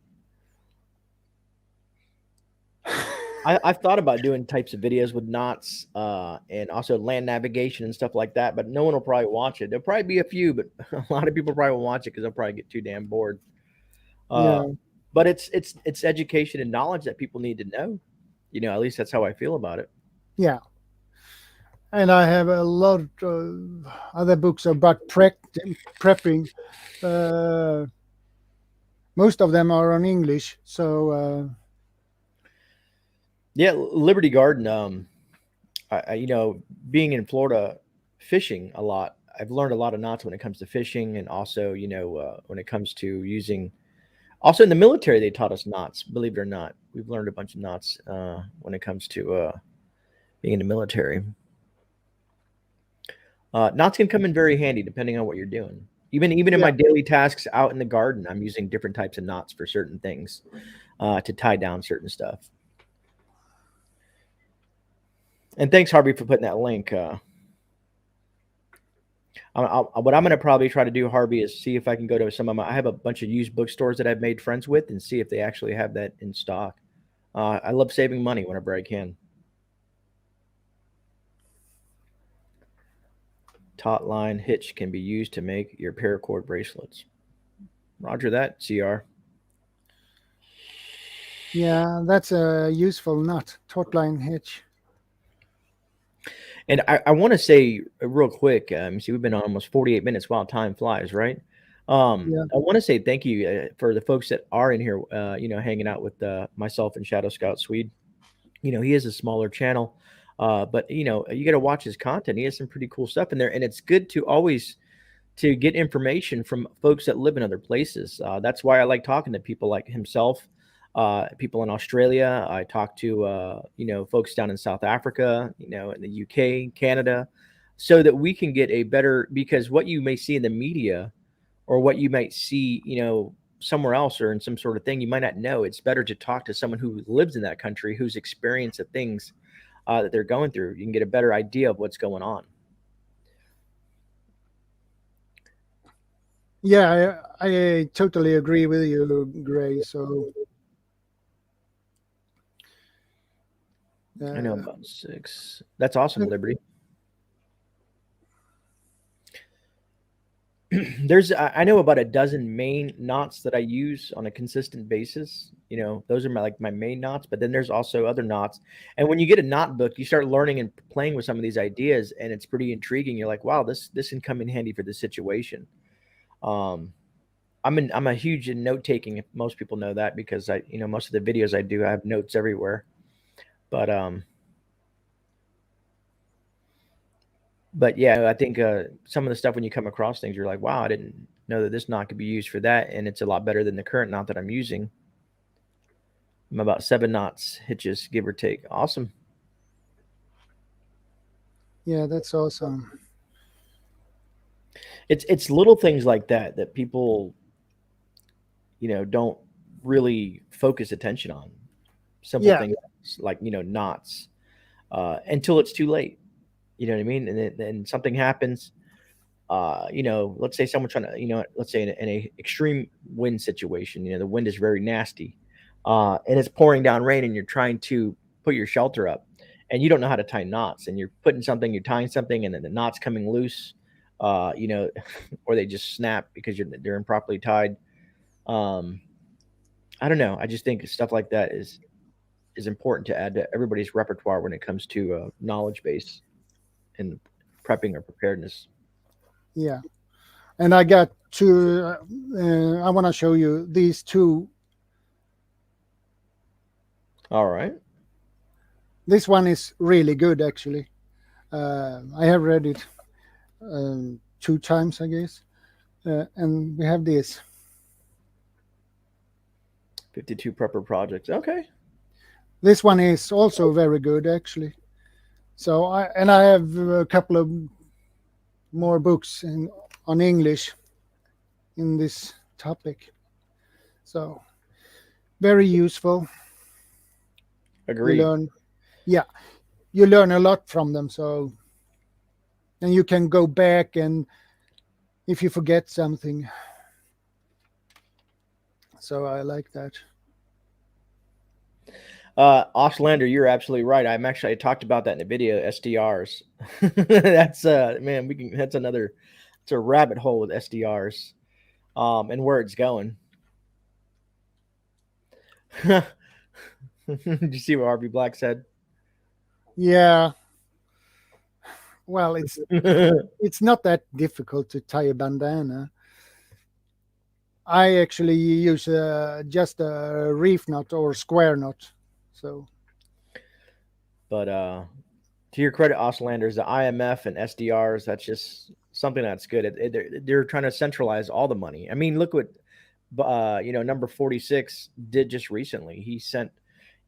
I've thought about doing types of videos with knots and also land navigation and stuff like that, but no one will probably watch it. There'll probably be a few, but a lot of people probably won't watch it because they'll probably get too damn bored. Yeah. But it's education and knowledge that people need to know. You know, at least that's how I feel about it. Yeah. And I have a lot of other books about prepping. Most of them are on English. So yeah, Liberty Garden. You know, being in Florida, fishing a lot. I've learned a lot of knots when it comes to fishing, and also, you know, when it comes to using. Also, in the military, they taught us knots. Believe it or not, we've learned a bunch of knots when it comes to being in the military. Knots can come in very handy depending on what you're doing. Even in my daily tasks out in the garden, I'm using different types of knots for certain things to tie down certain stuff. And thanks, Harvey, for putting that link. What I'm going to probably try to do, Harvey, is see if I can go to some of my. I have a bunch of used bookstores that I've made friends with, and see if they actually have that in stock. I love saving money whenever I can. Taut line hitch can be used to make your paracord bracelets. Roger that, CR. yeah, that's a useful knot, taut line hitch. And I want to say real quick, see, we've been on almost 48 minutes. Wow, time flies, right? I want to say thank you for the folks that are in here, you know, hanging out with myself and ShadowScoutSwede. You know, he has a smaller channel, but you know, you got to watch his content. He has some pretty cool stuff in there, and it's good to always to get information from folks that live in other places. That's why I like talking to people like himself, people in Australia. I talk to you know, folks down in South Africa, you know, in the UK, Canada, so that we can get a better, because what you may see in the media or what you might see, you know, somewhere else or in some sort of thing, you might not know. It's better to talk to someone who lives in that country, who's experienced the things that they're going through. You can get a better idea of what's going on. Yeah, I totally agree with you, Gray. So I know about 6. That's awesome, Liberty. I know about a dozen main knots that I use on a consistent basis. You know, those are my main knots, but then there's also other knots. And when you get a knot book, you start learning and playing with some of these ideas, and it's pretty intriguing. You're like, wow, this can come in handy for this situation. I'm a huge in note taking. If most people know that, because you know, most of the videos I do, I have notes everywhere. But yeah, I think some of the stuff when you come across things, you're like, wow, I didn't know that this knot could be used for that, and it's a lot better than the current knot that I'm using. I'm about 7 knots hitches, give or take. Awesome. Yeah, that's awesome. it's little things like that that people, don't really focus attention on. Simple Yeah, things like, knots, until it's too late. You know what I mean? And then something happens. Let's say someone trying to, let's say in a extreme wind situation, the wind is very nasty, and it's pouring down rain, and you're trying to put your shelter up, and you don't know how to tie knots, and you're tying something, and then the knot's coming loose, or they just snap because they're improperly tied. Um, I don't know. I just think stuff like that is important to add to everybody's repertoire when it comes to knowledge base and prepping or preparedness. yeah. And I got two. I want to show you these two. All right. This one is really good, actually. I have read it 2 times, I guess. And we have this. 52 prepper projects. Okay. This one is also very good, actually. So I have a couple of more books on English in this topic. So very useful. Agreed. You learn a lot from them. So, and you can go back, and if you forget something. So I like that. Oslander, you're absolutely right. I talked about that in the video. SDRs. That's man. It's a rabbit hole with SDRs, and where it's going. Did you see what RB Black said? Yeah. Well, it's not that difficult to tie a bandana. I actually use just a reef knot or square knot. So, But to your credit, Oslanders, the IMF and SDRs, that's just something that's good. They're trying to centralize all the money. I mean, look what number 46 did just recently. He sent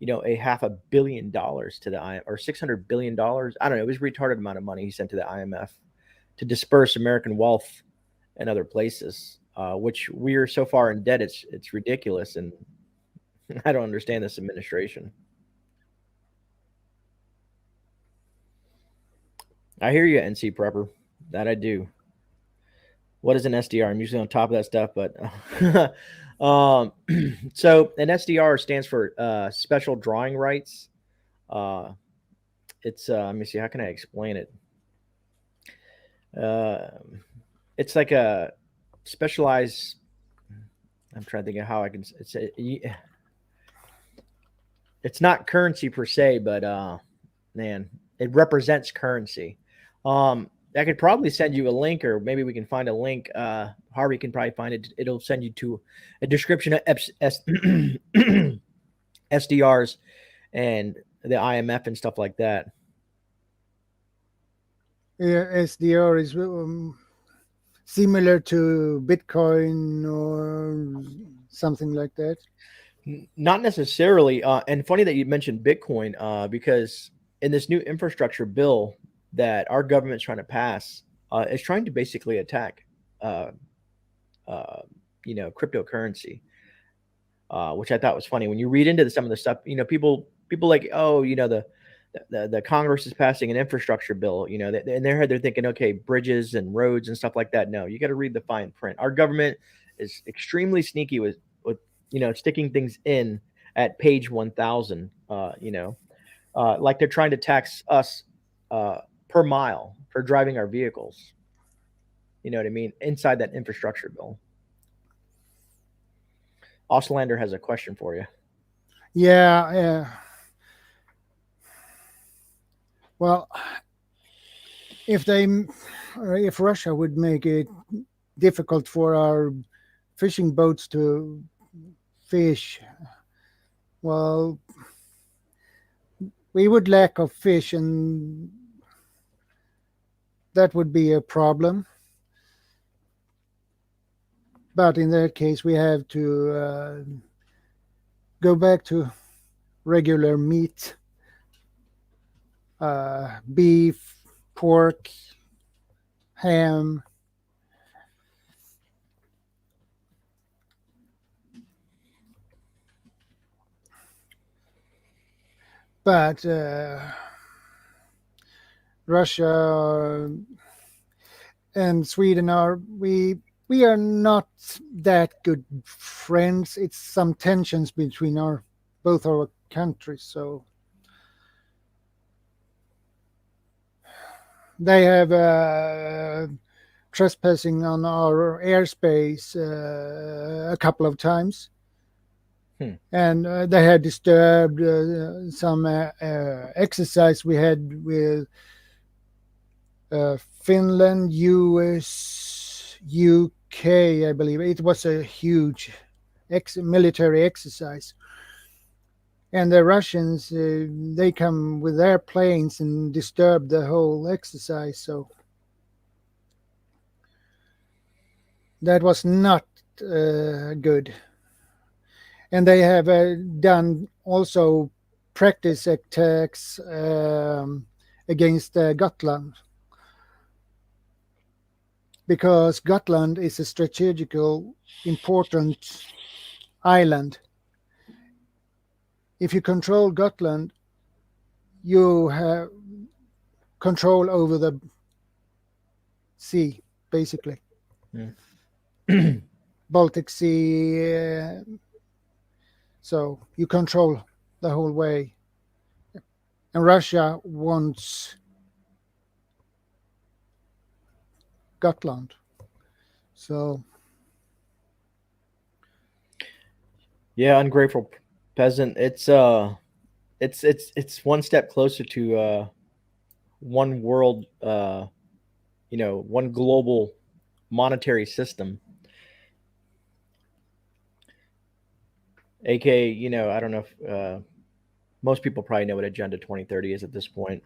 a $500 million to the IMF, or $600 billion. I don't know. It was a retarded amount of money he sent to the IMF to disperse American wealth and other places, which we're so far in debt. It's ridiculous, and I don't understand this administration. I hear you, NC Prepper. That I do. What is an SDR? I'm usually on top of that stuff, but so an SDR stands for special drawing rights. It's let me see, how can I explain it? It's like a specialized. I'm trying to think of how I can. It's not currency per se, but man, it represents currency. I could probably send you a link, or maybe we can find a link. Harvey can probably find it. It'll send you to a description of SDRs and the IMF and stuff like that. yeah, SDR is similar to Bitcoin or something like that. Not necessarily. And funny that you mentioned Bitcoin, because in this new infrastructure bill that our government's trying to pass, is trying to basically attack, cryptocurrency, which I thought was funny. When you read into some of the stuff, people like, oh, the Congress is passing an infrastructure bill, in their head they're thinking, okay, bridges and roads and stuff like that. No, you got to read the fine print. Our government is extremely sneaky with sticking things in at page 1000. Like they're trying to tax us per mile for driving our vehicles. You know what I mean? Inside that infrastructure bill. Oslander has a question for you. Yeah. Well, if Russia would make it difficult for our fishing boats to fish, well, we would lack of fish, and that would be a problem. But in that case, we have to go back to regular meat, beef, pork, ham, but Russia and Sweden we are not that good friends. It's some tensions between both our countries. So they have trespassing on our airspace a couple of times. And they had disturbed some exercise we had with Finland, US, UK, I believe. It was a huge military exercise. And the Russians, they come with their planes and disturb the whole exercise. So that was not good. And they have done also practice attacks against Gotland, because Gotland is a strategical important island. If you control Gotland, you have control over the sea, basically. Baltic Sea. So you control the whole way. And Russia wants Gotland. So yeah, ungrateful peasant. It's one step closer to one world, one global monetary system. AK, I don't know if most people probably know what Agenda 2030 is at this point.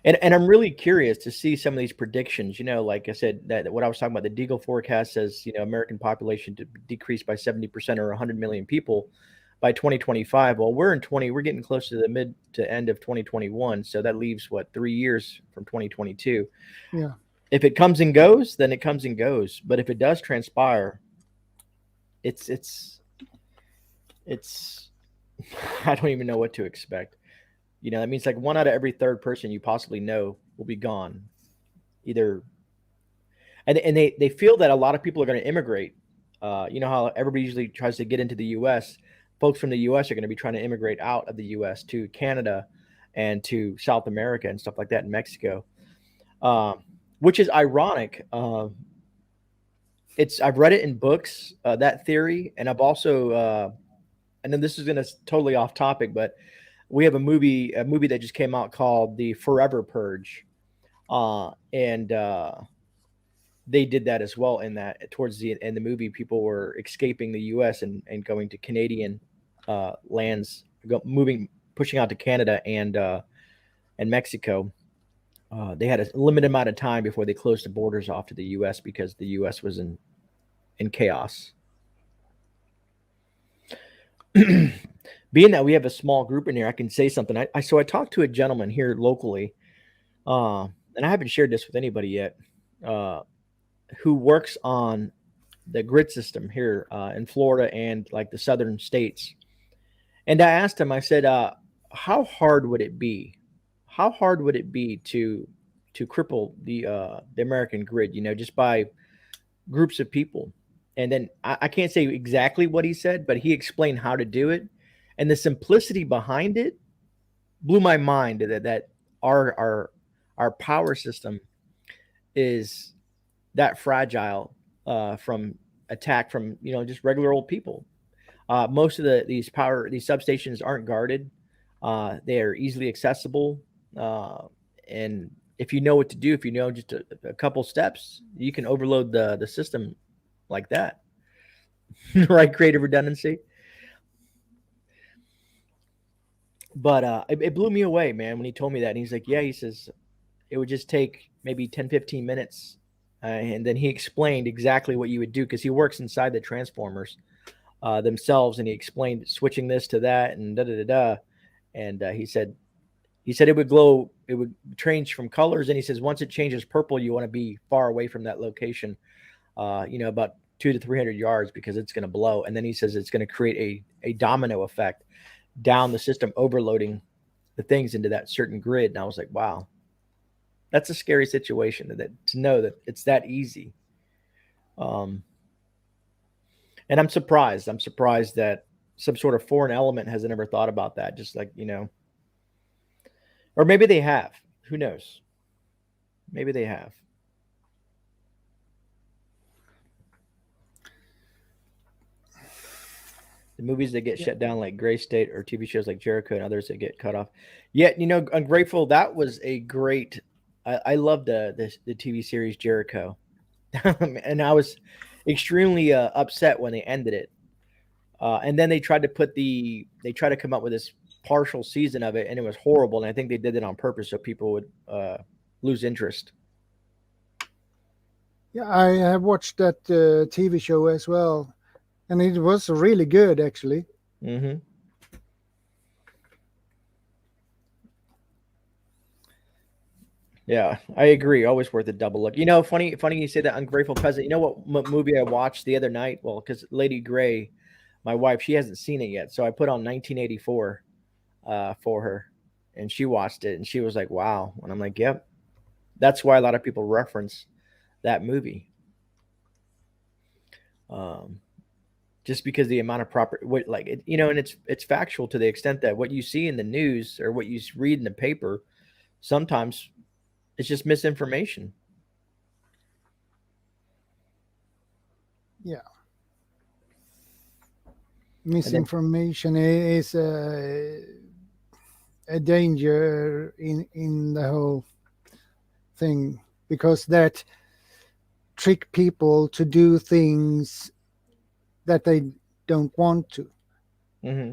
And I'm really curious to see some of these predictions. Like I said, that what I was talking about, the Deagle forecast says, American population to decrease by 70% or 100 million people by 2025. Well, we're getting close to the mid to end of 2021. So that leaves 3 years from 2022. Yeah. If it comes and goes, then it comes and goes. But if it does transpire, it's I don't even know what to expect. That means like 1 out of every 3rd person you possibly know will be gone. Either, and they feel that a lot of people are going to immigrate. You know how everybody usually tries to get into the U.S. Folks from the U.S. are going to be trying to immigrate out of the U.S. to Canada and to South America and stuff like that in Mexico, which is ironic. I've read it in books, that theory, and I've also, and then this is going to totally off topic, but we have a movie that just came out called The Forever Purge, and they did that as well. In that, towards the end of the movie, people were escaping the U.S. and going to Canadian lands, pushing out to Canada and Mexico. They had a limited amount of time before they closed the borders off to the U.S. because the U.S. was in chaos. Being that we have a small group in here, I can say something. So I talked to a gentleman here locally, and I haven't shared this with anybody yet, who works on the grid system here in Florida and like the southern states. And I asked him, I said, how hard would it be? How hard would it be to cripple the American grid, just by groups of people? And then I can't say exactly what he said, but he explained how to do it. And the simplicity behind it blew my mind, that our power system is that fragile from attack from just regular old people. Most of these substations aren't guarded. They are easily accessible, and if you know what to do, if you know just a couple steps, you can overload the system like that. Right? Creative redundancy. But it blew me away, man, when he told me that. And he's like, yeah, he says it would just take maybe 10, 15 minutes. And then he explained exactly what you would do, because he works inside the transformers themselves. And he explained switching this to that and da-da-da-da. And he said it would glow. It would change from colors. And he says, once it changes purple, you want to be far away from that location, about 200 to 300 yards because it's going to blow. And then he says it's going to create a domino effect down the system, overloading the things into that certain grid. And I was like, wow, that's a scary situation that to know that it's that easy. Um, and I'm surprised. I'm surprised that some sort of foreign element hasn't ever thought about that. Just like, or maybe they have. Who knows? Maybe they have. The movies that get shut down like Gray State, or TV shows like Jericho and others that get cut off. Yet, Ungrateful, that was a great. I loved the TV series Jericho, and I was extremely upset when they ended it. And then they tried to come up with this partial season of it, and it was horrible. And I think they did it on purpose so people would lose interest. Yeah, I have watched that TV show as well, and it was really good, actually. Mm-hmm. Yeah, I agree. Always worth a double look. Funny you say that, Ungrateful Peasant. You know what movie I watched the other night? Well, because Lady Gray, my wife, she hasn't seen it yet, so I put on 1984 for her, and she watched it, and she was like, "Wow!" And I'm like, "Yep." That's why a lot of people reference that movie. Just because the amount of and it's factual to the extent that what you see in the news or what you read in the paper, sometimes it's just misinformation. Yeah. Misinformation is a danger in the whole thing, because that trick people to do things that they don't want to. Mm-hmm.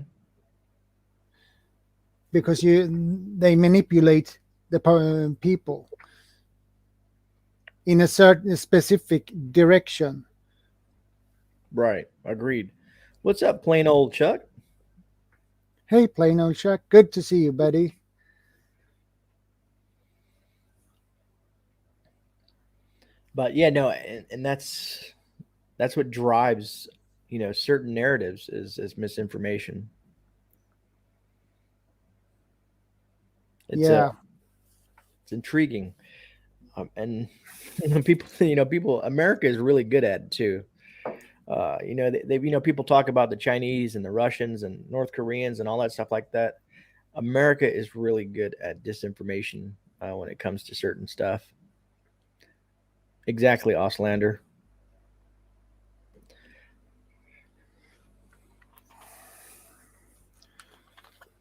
Because they manipulate the people in a certain specific direction. Right. Agreed. What's up, plain old Chuck? Hey, plain old Chuck. Good to see you, buddy. But yeah, no, and that's what drives certain narratives is misinformation. Yeah. It's intriguing, and people. America is really good at it too. People talk about the Chinese and the Russians and North Koreans and all that stuff like that. America is really good at disinformation when it comes to certain stuff. Exactly, Auslander.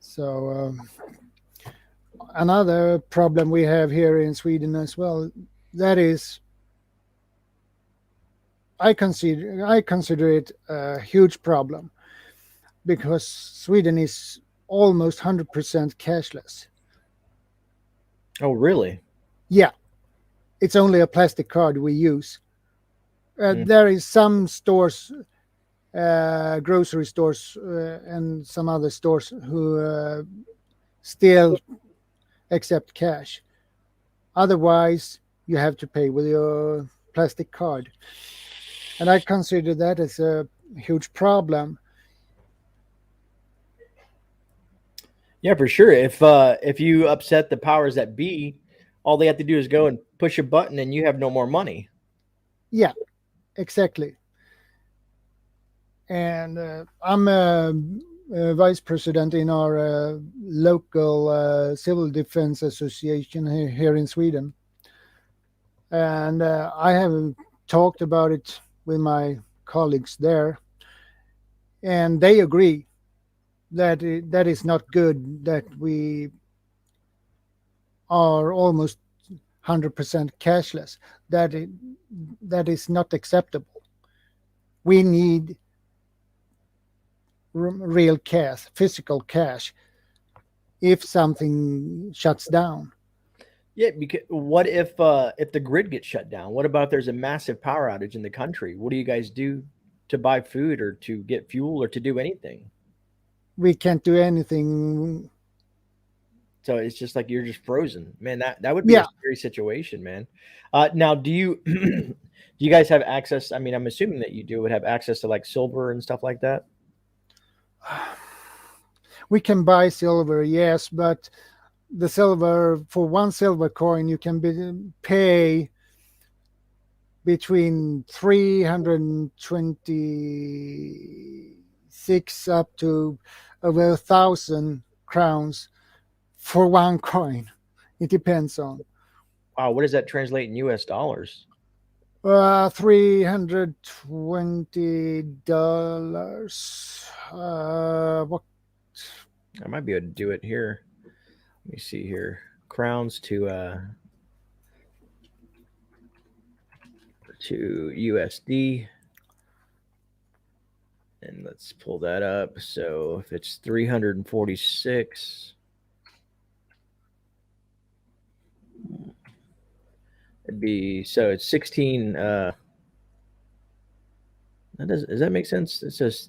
So another problem we have here in Sweden as well, that is, I consider it a huge problem, because Sweden is almost 100% cashless. Oh, really? Yeah, it's only a plastic card we use. There is some stores, grocery stores, and some other stores who still accept cash. Otherwise, you have to pay with your plastic card. And I consider that as a huge problem. Yeah, for sure. If you upset the powers that be, all they have to do is go and push a button, and you have no more money. Yeah, exactly. And I'm a vice president in our local civil defense association here in Sweden. And I have talked about it with my colleagues there, and they agree that that is not good, that we are almost 100% cashless. That is not acceptable. We need real cash, physical cash, if something shuts down. Yeah, because what if the grid gets shut down? What about if there's a massive power outage in the country? What do you guys do to buy food or to get fuel or to do anything? We can't do anything. So it's just like you're just frozen, man. That would be a scary situation, man. Now, do you Do you guys have access? I mean, I'm assuming that you would have access to like silver and stuff like that. We can buy silver, yes, but the silver, for one silver coin, you can pay between 326 up to over 1,000 crowns for one coin. It depends on. Wow, what does that translate in US dollars? $320. What? I might be able to do it here. Let me see here. Crowns to USD. And let's pull that up. So if it's 346, it'd be, so it's 16. Does that make sense? It says,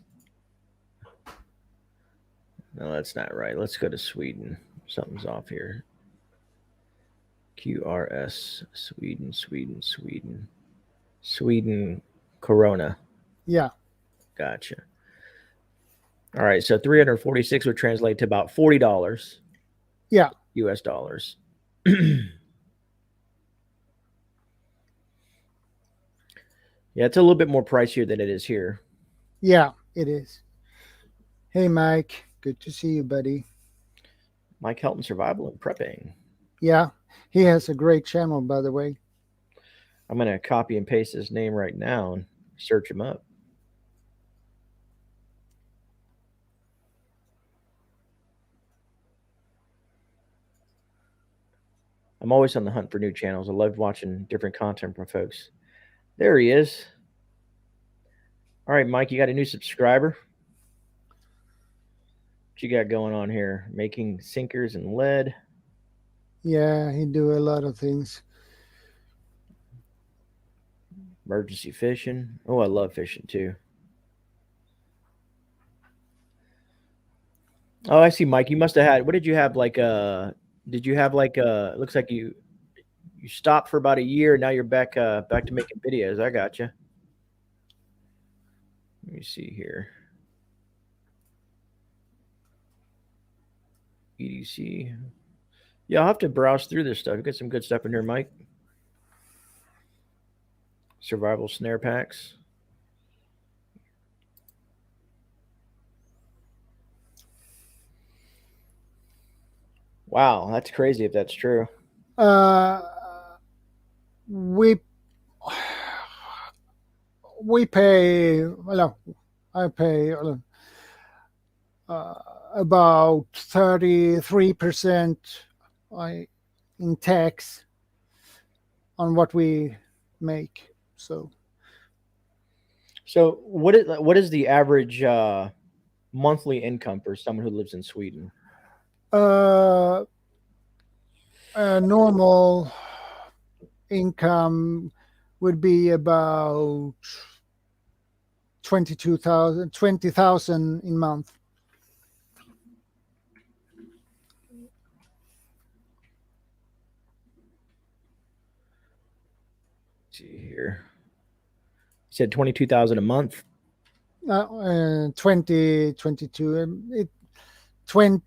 no, that's not right. Let's go to Sweden. Something's off here. QRS, Sweden, Corona. Yeah. Gotcha. All right, so 346 would translate to about $40. Yeah. US dollars. Yeah, it's a little bit more pricier than it is here. Yeah, it is. Hey, Mike. Good to see you, buddy. Mike Helton Survival and Prepping. Yeah, he has a great channel, by the way. I'm going to copy and paste his name right now and search him up. I'm always on the hunt for new channels. I love watching different content from folks. There he is. All right, Mike, you got a new subscriber? What you got going on here? Making sinkers and lead. Yeah, he do a lot of things. Emergency fishing. Oh, I love fishing too. Oh, I see, Mike. You must have had, what did you have? Like did you have like it looks like you stopped for about a year, now you're back to making videos. I got you. Let me see here. EDC. Yeah, I'll have to browse through this stuff. You got some good stuff in here, Mike. Survival snare packs. Wow, that's crazy if that's true. We pay, well, I pay about 33% in tax on what we make. So what is the average monthly income for someone who lives in Sweden? a normal income would be about 20,000 in month. Let's see here. You said 22,000 a month. 2022.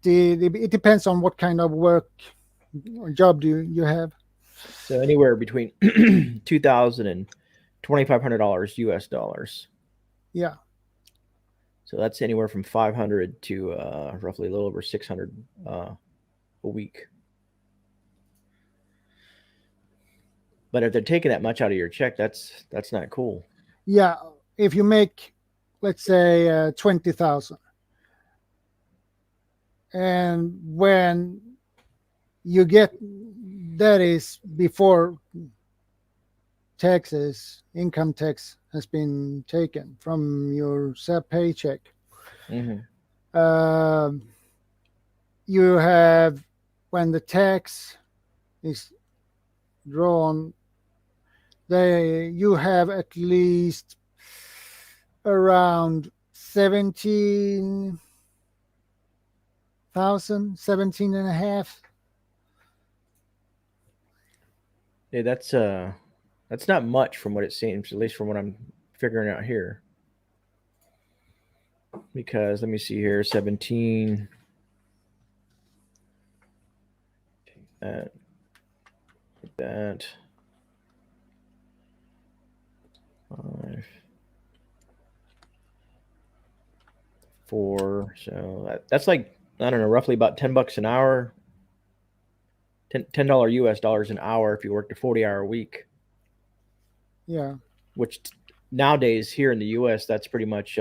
It depends on what kind of work or job do you have. So anywhere between $2,000 and $2,500 US dollars. Yeah. So that's anywhere from 500 to roughly a little over 600 a week. But if they're taking that much out of your check, that's not cool. Yeah, if you make, let's say, 20,000, and when you get, that is before taxes, income tax has been taken from your paycheck. Mm-hmm. You have, when the tax is drawn, you have at least around 17 and a half. Yeah, that's That's not much from what it seems, at least from what I'm figuring out here. Because let me see here, 17. That. That. 5. 4. So that's like, I don't know, roughly about $10 an hour. $10 US dollars an hour if you worked a 40-hour week. Yeah. Which nowadays here in the US, that's pretty much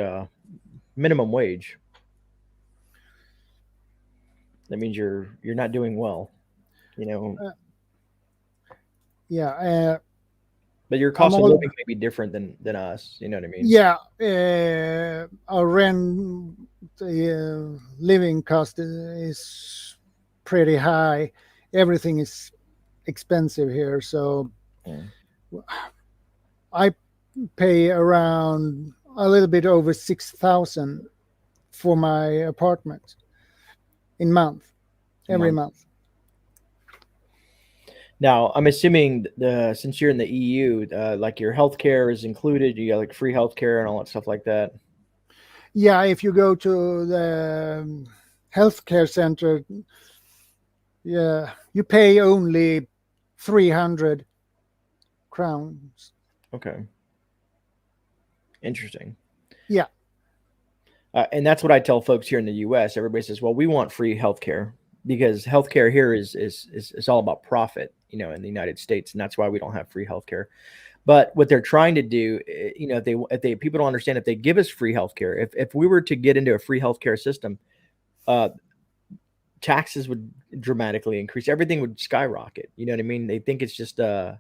minimum wage. That means you're not doing well, you know. Yeah. But your cost of living may be different than us. You know what I mean? Yeah. Our rent, living cost is pretty high. Everything is expensive here. So I pay around a little bit over 6,000 for my apartment every month. Now, I'm assuming since you're in the EU, like your healthcare is included. You got like free healthcare and all that stuff like that. Yeah, if you go to the healthcare center, yeah, you pay only 300 crowns. Okay. Interesting. Yeah. And that's what I tell folks here in the U.S. Everybody says, "Well, we want free healthcare." Because healthcare here is all about profit, you know, in the United States, and that's why we don't have free healthcare. But what they're trying to do, you know, if they people don't understand, if they give us free healthcare, if we were to get into a free healthcare system, taxes would dramatically increase. Everything would skyrocket. You know what I mean? They think it's just the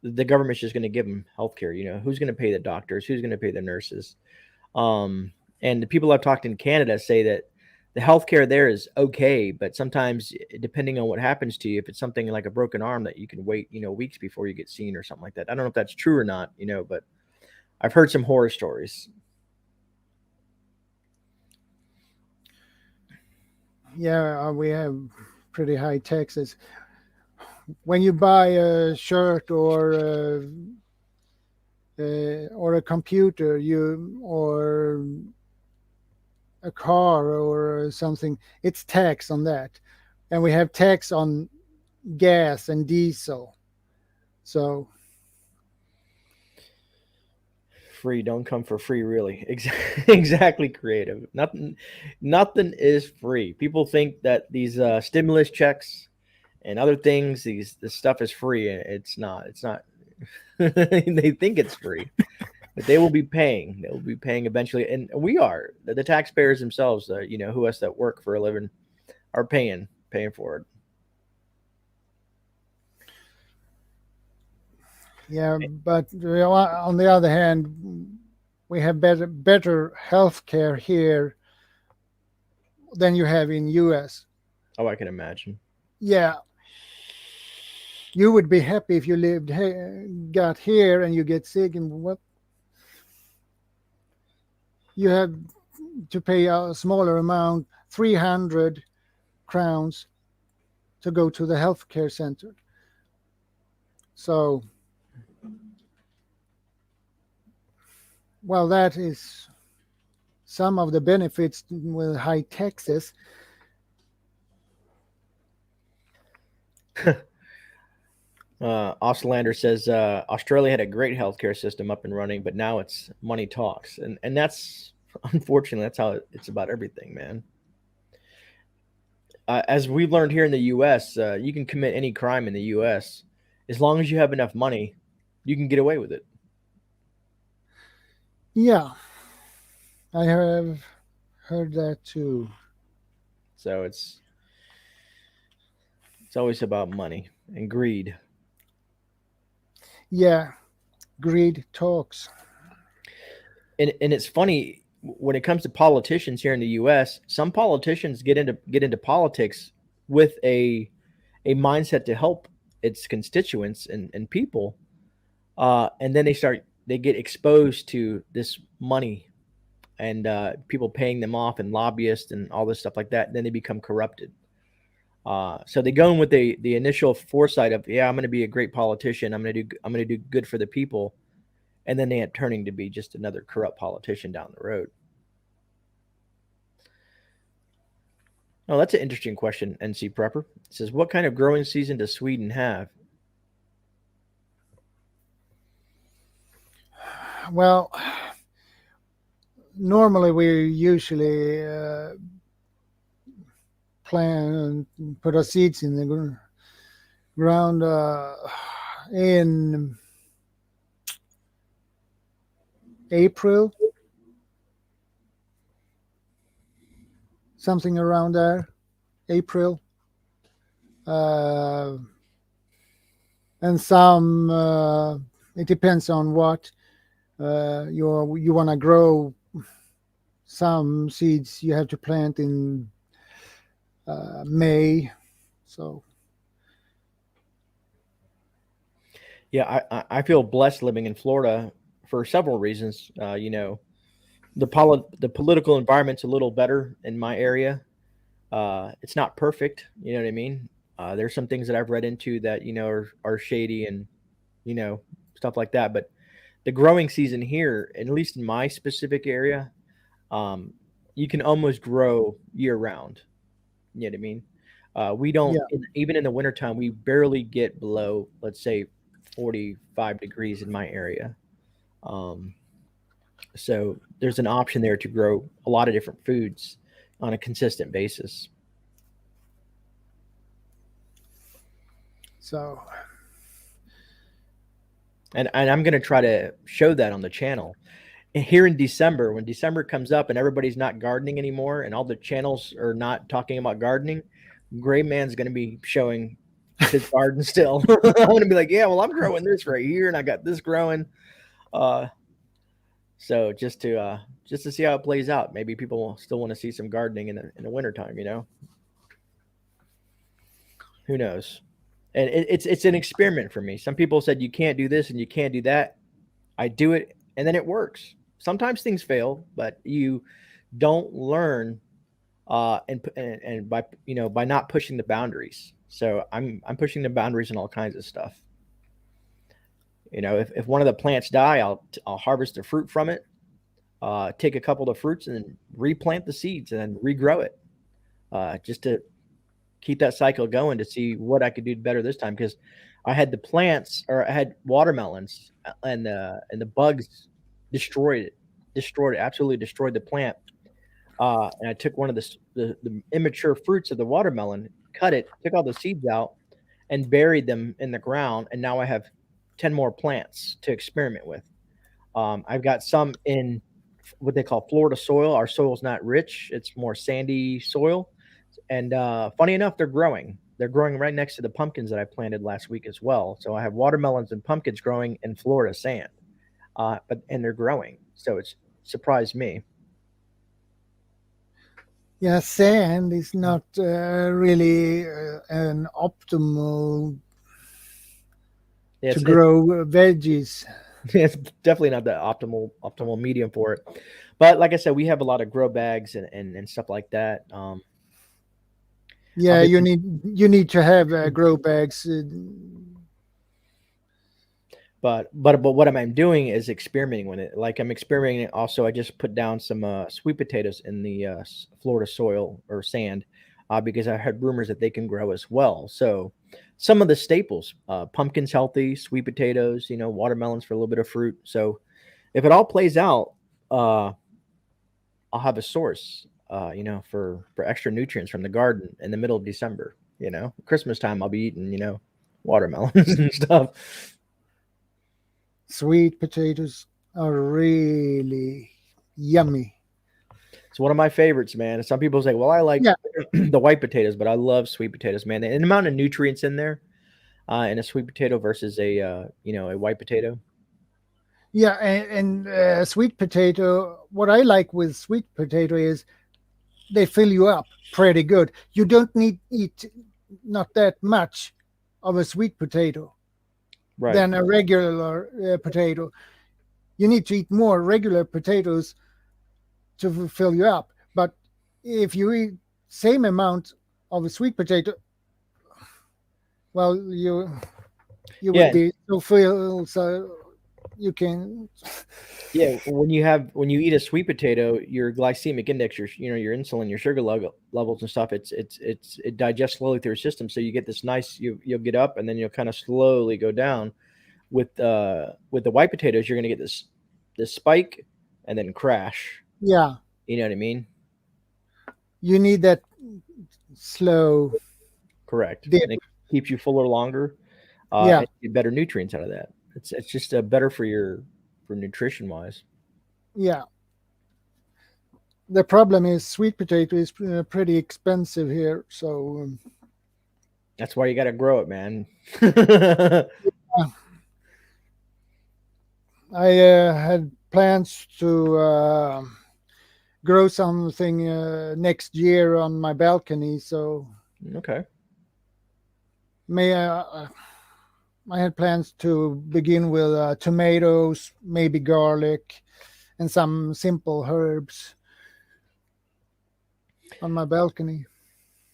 government's just going to give them healthcare. You know, who's going to pay the doctors? Who's going to pay the nurses? And the people I've talked in Canada say that the healthcare there is okay, but sometimes depending on what happens to you, if it's something like a broken arm, that you can wait, you know, weeks before you get seen or something like that. I don't know if that's true or not, you know, but I've heard some horror stories. Yeah, we have pretty high taxes. When you buy a shirt or a computer, or a car or something, it's tax on that, and we have tax on gas and diesel. So Free don't come for free, really. Exactly, creative. Nothing is free. People think that these stimulus checks and other things, this stuff is free. It's not. It's not. They think it's free, but they will be paying. They will be paying eventually, and we are the taxpayers themselves. You know, who us that work for a living are paying for it. Yeah, but on the other hand, we have better health care here than you have in US. Oh, I can imagine. Yeah. You would be happy if you got here and you get sick, and what you have to pay a smaller amount, 300 crowns, to go to the healthcare center. So, well, that is some of the benefits with high taxes. Ostlander says Australia had a great healthcare system up and running, but now it's money talks, and that's unfortunately that's how it's about everything, man. As we've learned here in the U.S., you can commit any crime in the U.S. as long as you have enough money, you can get away with it. Yeah, I have heard that too. So it's always about money and greed. Yeah, greed talks. And it's funny when it comes to politicians here in the U.S. Some politicians get into politics with a mindset to help its constituents and people, and then they get exposed to this money and people paying them off and lobbyists and all this stuff like that. And then they become corrupted. So they go in with the initial foresight of, yeah, I'm going to be a great politician. I'm going to do good for the people, and then they end turning to be just another corrupt politician down the road. Oh, that's an interesting question, NC Prepper. It says, what kind of growing season does Sweden have? Well, normally we usually plant and put our seeds in the ground in April, something around there, April. And some, it depends on what you want to grow. Some seeds you have to plant in May. So Yeah, I feel blessed living in Florida for several reasons. You know, the political environment's a little better in my area. It's not perfect, you know what I mean? There's some things that I've read into that, you know, are shady and, you know, stuff like that. But the growing season here, at least in my specific area, you can almost grow year round. You know what I mean? We don't, yeah, even in the wintertime, we barely get below, let's say, 45 degrees in my area. Um, so there's an option there to grow a lot of different foods on a consistent basis. so And I'm going to try to show that on the channel. And here in December, when December comes up and everybody's not gardening anymore and all the channels are not talking about gardening, GrayMan's going to be showing his garden still. I'm going to be like, yeah, well, I'm growing this right here and I got this growing. Uh, so just to see how it plays out. Maybe people will still want to see some gardening in the wintertime, you know? Who knows? And it's an experiment for me. Some people said you can't do this and you can't do that. I do it and then it works. Sometimes things fail, but you don't learn and by, you know, by not pushing the boundaries. So I'm pushing the boundaries in all kinds of stuff. You know, if one of the plants die, I'll harvest the fruit from it, take a couple of the fruits and then replant the seeds and then regrow it, just to keep that cycle going to see what I could do better this time. Because I had the plants, or I had watermelons, and the bugs destroyed it, absolutely destroyed the plant. And I took one of the immature fruits of the watermelon, cut it, took all the seeds out, and buried them in the ground. And now I have 10 more plants to experiment with. I've got some in what they call Florida soil. Our soil's not rich; it's more sandy soil. And funny enough, they're growing. They're growing right next to the pumpkins that I planted last week as well. So I have watermelons and pumpkins growing in Florida sand, and they're growing. So it's surprised me. yeah, sand is not really an optimal Yeah, to grow veggies. it's definitely not the optimal medium for it. But like I said, we have a lot of grow bags and stuff like that. Yeah, you need to have grow bags. But what I'm doing is experimenting with it. Like I'm experimenting. Also, I just put down some sweet potatoes in the Florida soil or sand, because I heard rumors that they can grow as well. So some of the staples, pumpkins healthy, sweet potatoes, you know, watermelons for a little bit of fruit. So if it all plays out, I'll have a source, you know, for extra nutrients from the garden in the middle of December. You know, Christmas time, I'll be eating, you know, watermelons and stuff. Sweet potatoes are really yummy. It's one of my favorites, man. Some people say, well, I like the white potatoes, but I love sweet potatoes, man. And the amount of nutrients in there, in a sweet potato versus a, you know, a white potato. Yeah, and sweet potato. What I like with sweet potato is they fill you up pretty good. You don't need eat not that much of a sweet potato Right. than a regular potato. You need to eat more regular potatoes to fill you up. But if you eat same amount of a sweet potato Well, you will Yeah, be so full, so you can. yeah. When you eat a sweet potato, your glycemic index, your insulin, your sugar levels and stuff, it digests slowly through your system. So you get this nice, you'll get up and then you'll kind of slowly go down. With the white potatoes, you're gonna get this spike and then crash. Yeah, You know what I mean? you need that slow Correct. dip. And it keeps you fuller longer, Yeah, and you get better nutrients out of that. It's just better for nutrition wise. yeah. The problem is sweet potato is pretty expensive here, so That's why you got to grow it, man. I had plans to grow something next year on my balcony. So Okay. may I had plans to begin with tomatoes, maybe garlic, and some simple herbs on my balcony.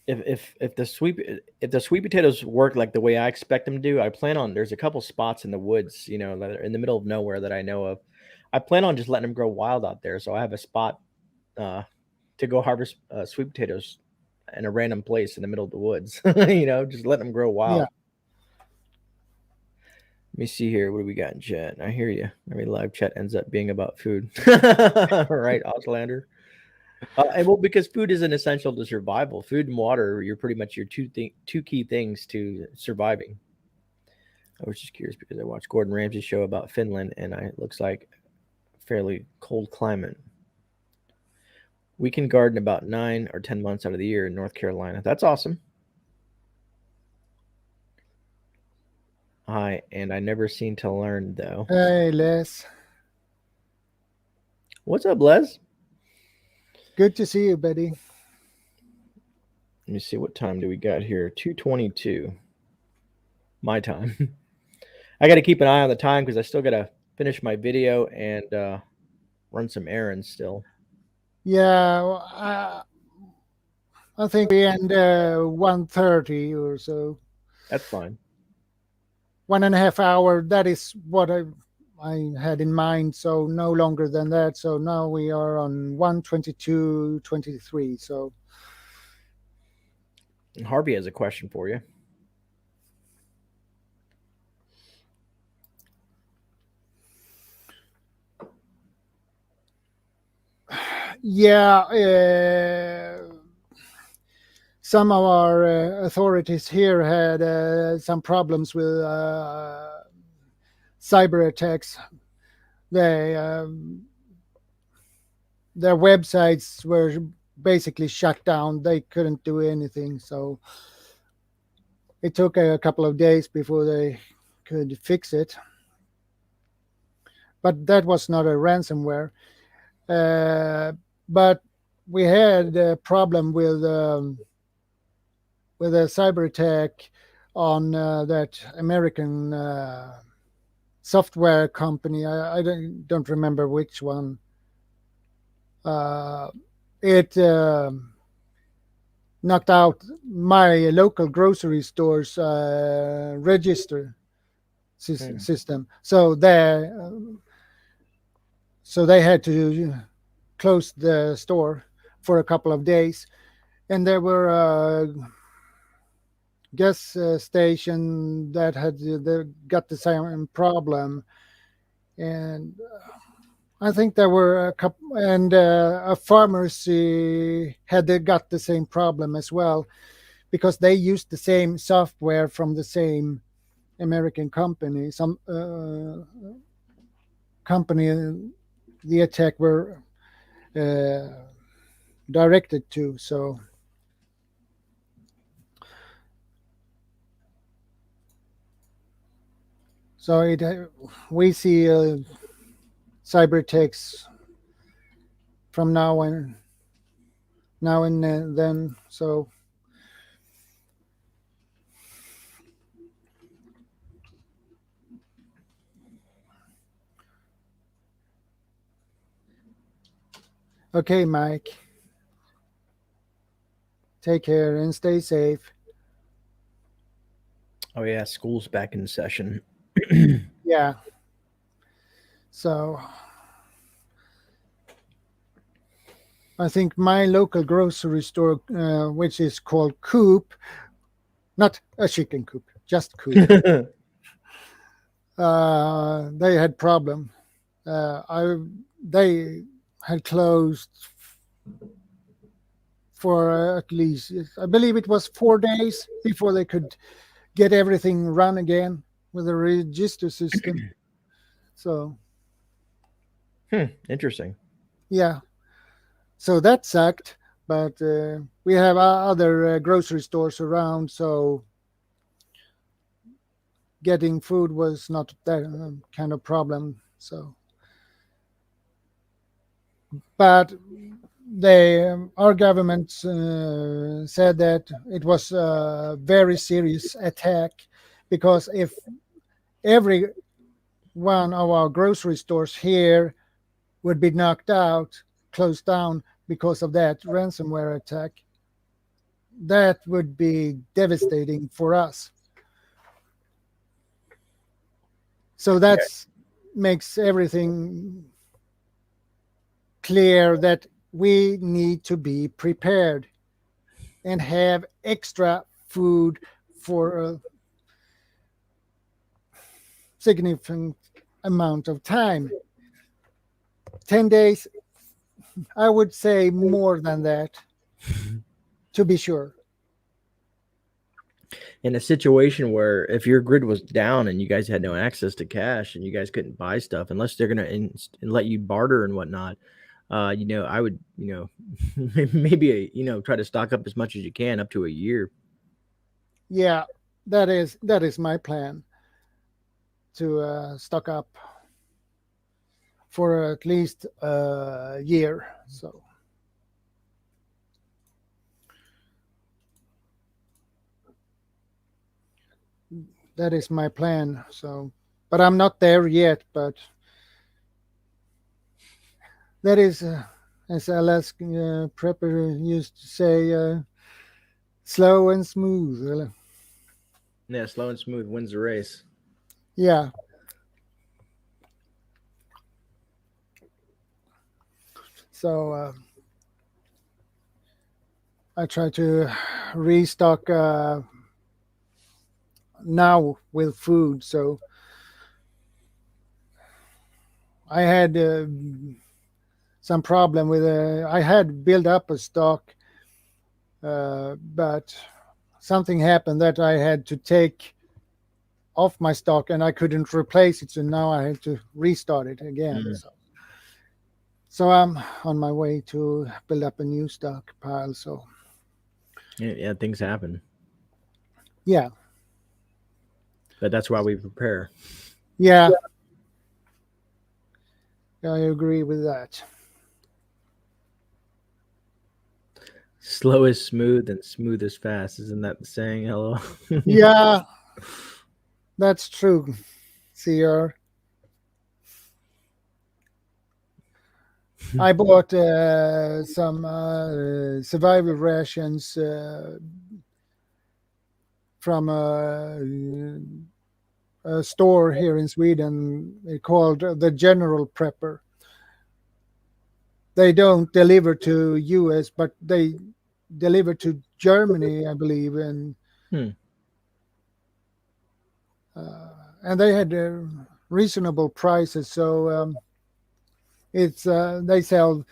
If the sweet potatoes work like the way I expect them to do, I plan on there's a couple spots in the woods, that are in the middle of nowhere that I know of. I plan on just letting them grow wild out there, so I have a spot uh, to go harvest sweet potatoes in a random place in the middle of the woods. Just let them grow Yeah, wild. Let me see here. What do we got in chat? I hear you. Every live chat ends up being about food, right, Auslander? And well, because food is an essential to survival. Food and water, you're pretty much your two key things to surviving. I was just curious because I watched Gordon Ramsay's show about Finland, and it looks like a fairly cold climate. We can garden about 9 or 10 months out of the year in North Carolina. That's awesome. Hi, and I never seem to learn though. hey Les, What's up, Les? good to see you, buddy. Let me see, what time do we got here? 2:22 my time. I got to keep an eye on the time because I still got to finish my video and run some errands still. Yeah, well, I think we end 1:30 or so. That's fine. 1.5 hour. That is what I had in mind. So no longer than that. So now we are on 1:22:23. So Harvey has a question for you. yeah, some of our authorities here had some problems with cyber attacks. They their websites were basically shut down. They couldn't do anything. So it took a couple of days before they could fix it. But that was not a ransomware. But we had a problem with a cyber attack on that American software company. I don't remember which one. It knocked out my local grocery store's register system. So they had to close the store for a couple of days, and there were gas station that had got the same problem, and I think there were a couple, and a pharmacy had got the same problem as well, because they used the same software from the same American company. Some company the attack were directed to. So we see cyber attacks from now and then. So okay, Mike, take care and stay safe. Oh yeah, school's back in session. Yeah. So I think my local grocery store, which is called Coop, not a chicken coop, just Coop, they had problem. They had closed for at least, I believe it was 4 days before they could get everything run again with a register system. So Interesting. yeah, so that sucked. But we have other grocery stores around, so getting food was not that kind of problem. So, but our government said that it was a very serious attack, because if every one of our grocery stores here would be knocked out, closed down because of that ransomware attack, that would be devastating for us. So that makes everything clear that we need to be prepared and have extra food for a significant amount of time. 10 days, I would say more than that, to be sure. In a situation where if your grid was down and you guys had no access to cash and you guys couldn't buy stuff unless they're going to let you barter and whatnot, I would, maybe, try to stock up as much as you can up to a year. Yeah, that is my plan, to stock up for at least a year. So that is my plan. So, but I'm not there yet. But that is, as Alaskan prepper used to say, slow and smooth. Yeah, slow and smooth wins the race. Yeah. So I try to restock now with food. So I had some problem with I had built up a stock, but something happened that I had to take off my stock, and I couldn't replace it. So now I had to restart it again. So I'm on my way to build up a new stockpile. So Yeah, things happen. yeah. But that's why we prepare. Yeah. I agree with that. Slow is smooth and smooth is fast. Isn't that the saying? Hello. Yeah, that's true. CR. I bought some survival rations from a store here in Sweden called the General Prepper. They don't deliver to US, but they deliver to Germany, I believe, and and they had reasonable prices. So it's they sell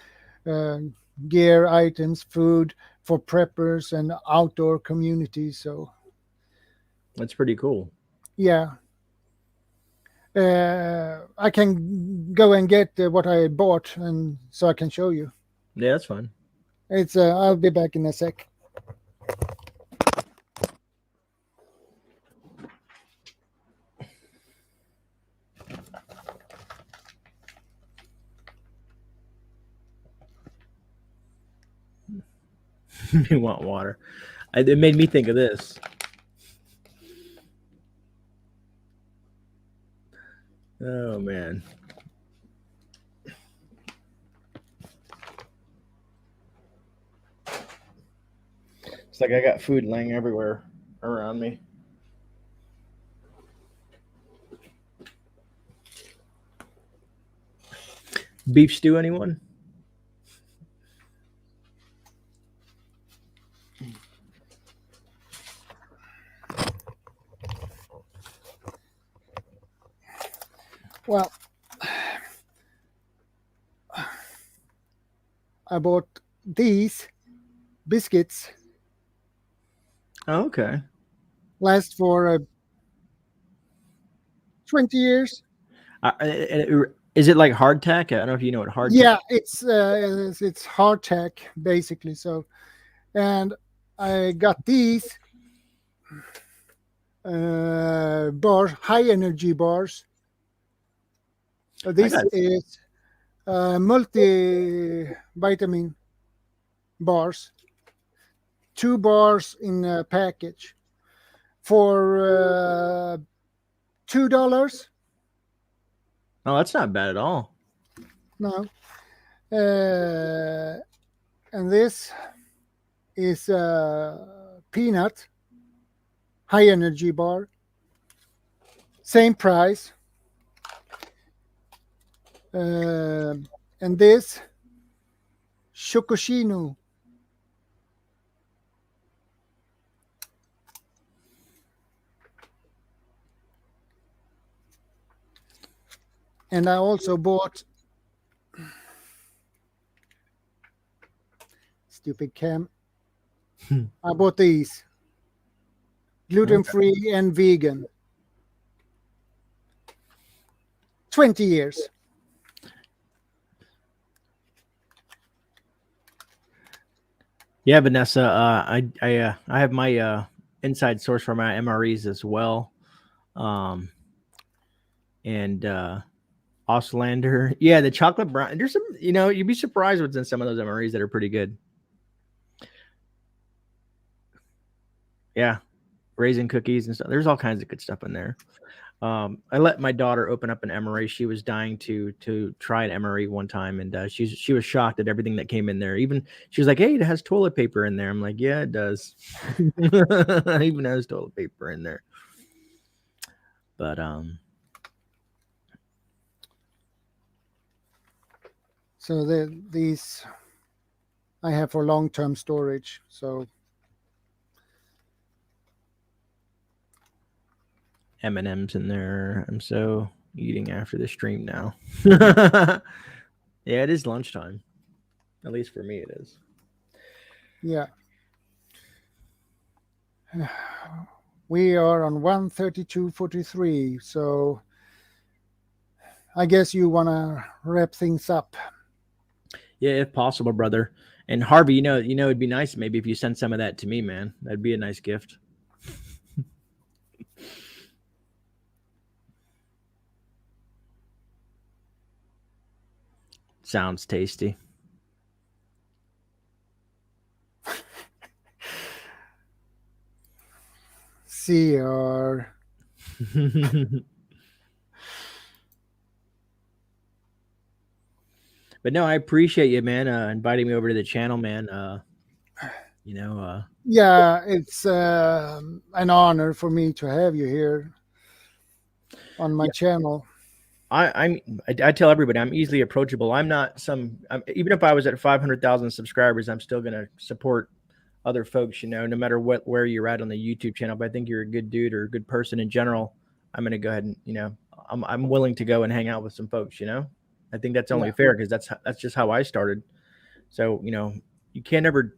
gear, items, food for preppers and outdoor communities. So that's pretty cool. Yeah. I can go and get what I bought, and so I can show you. Yeah, that's fine. It's I'll be back in a sec. You want water? It made me think of this. Oh man. It's like I got food laying everywhere around me. Beef stew, anyone? Well, I bought these biscuits. Oh, okay. Last for 20 years. Is it like hardtack? I don't know if you know what hardtack. Yeah, it's hardtack basically. So, and I got these bars, high energy bars. This is multivitamin bars, 2 bars in a package for $2. Oh, that's not bad at all. No, and this is peanut high energy bar, same price. And this Shokoshino. And I also bought stupid cam. I bought these gluten-free and vegan. 20 years. Yeah, Vanessa. I have my inside source for my MREs as well. And Auslander. Yeah, the chocolate brown. There's some, you'd be surprised what's in some of those MREs that are pretty good. Yeah, raisin cookies and stuff. There's all kinds of good stuff in there. I let my daughter open up an MRE. She was dying to try an MRE one time, and she was shocked at everything that came in there. Even she was like, "Hey, it has toilet paper in there." I'm like, "Yeah, it does. It even has toilet paper in there." But so these I have for long-term storage. So M&M's in there. I'm so eating after the stream now. Yeah, it is lunchtime. At least for me, it is. yeah. We are on 132.43. So I guess you want to wrap things up. Yeah, if possible, brother. And Harvey, it'd be nice maybe if you send some of that to me, man. That'd be a nice gift. Sounds tasty. CR. But no, I appreciate you, man, inviting me over to the channel, man. Yeah, it's an honor for me to have you here on my channel. I tell everybody I'm easily approachable. I'm not even if I was at 500,000 subscribers, I'm still gonna support other folks. No matter where you're at on the YouTube channel. But I think you're a good dude or a good person in general. I'm gonna go ahead and I'm willing to go and hang out with some folks. I think that's only fair because that's just how I started. So you can't ever.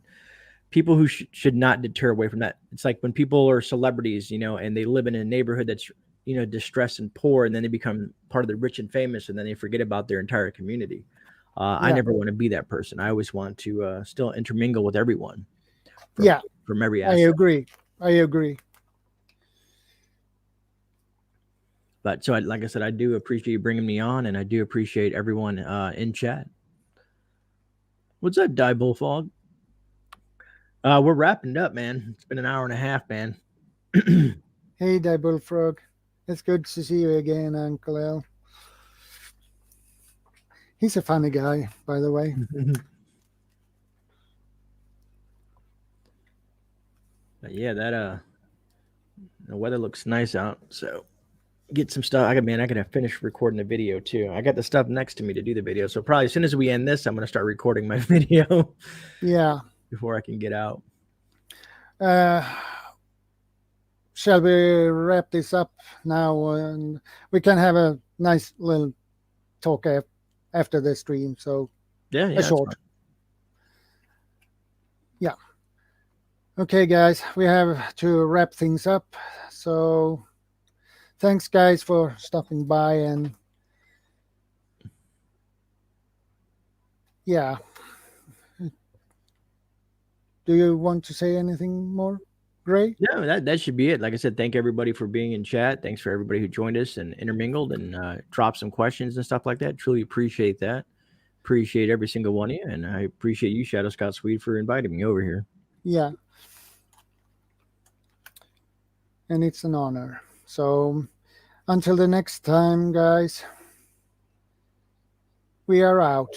People who should not deter away from that. It's like when people are celebrities, and they live in a neighborhood that's distressed and poor, and then they become part of the rich and famous, and then they forget about their entire community. I never want to be that person. I always want to still intermingle with everyone. From every aspect. I agree. But so, like I said, I do appreciate you bringing me on, and I do appreciate everyone in chat. What's up, Die Bullfog? We're wrapping up, man. It's been an hour and a half, man. Hey, Die Bullfrog. It's good to see you again, Uncle L. He's a funny guy, by the way. But yeah, that the weather looks nice out, so get some stuff. I gotta finish recording the video too. I got the stuff next to me to do the video. So probably as soon as we end this, I'm gonna start recording my video. Yeah. Before I can get out. Shall we wrap this up now, and we can have a nice little talk after the stream? So yeah, a short. Yeah. Okay, guys, we have to wrap things up. So thanks, guys, for stopping by, and yeah. Do you want to say anything more, Gray? No, that should be it. Like I said, thank everybody for being in chat. Thanks for everybody who joined us and intermingled and dropped some questions and stuff like that. Truly appreciate that. Appreciate every single one of you, and I appreciate you, ShadowScoutSwede, for inviting me over here. Yeah. And it's an honor. So until the next time, guys, we are out.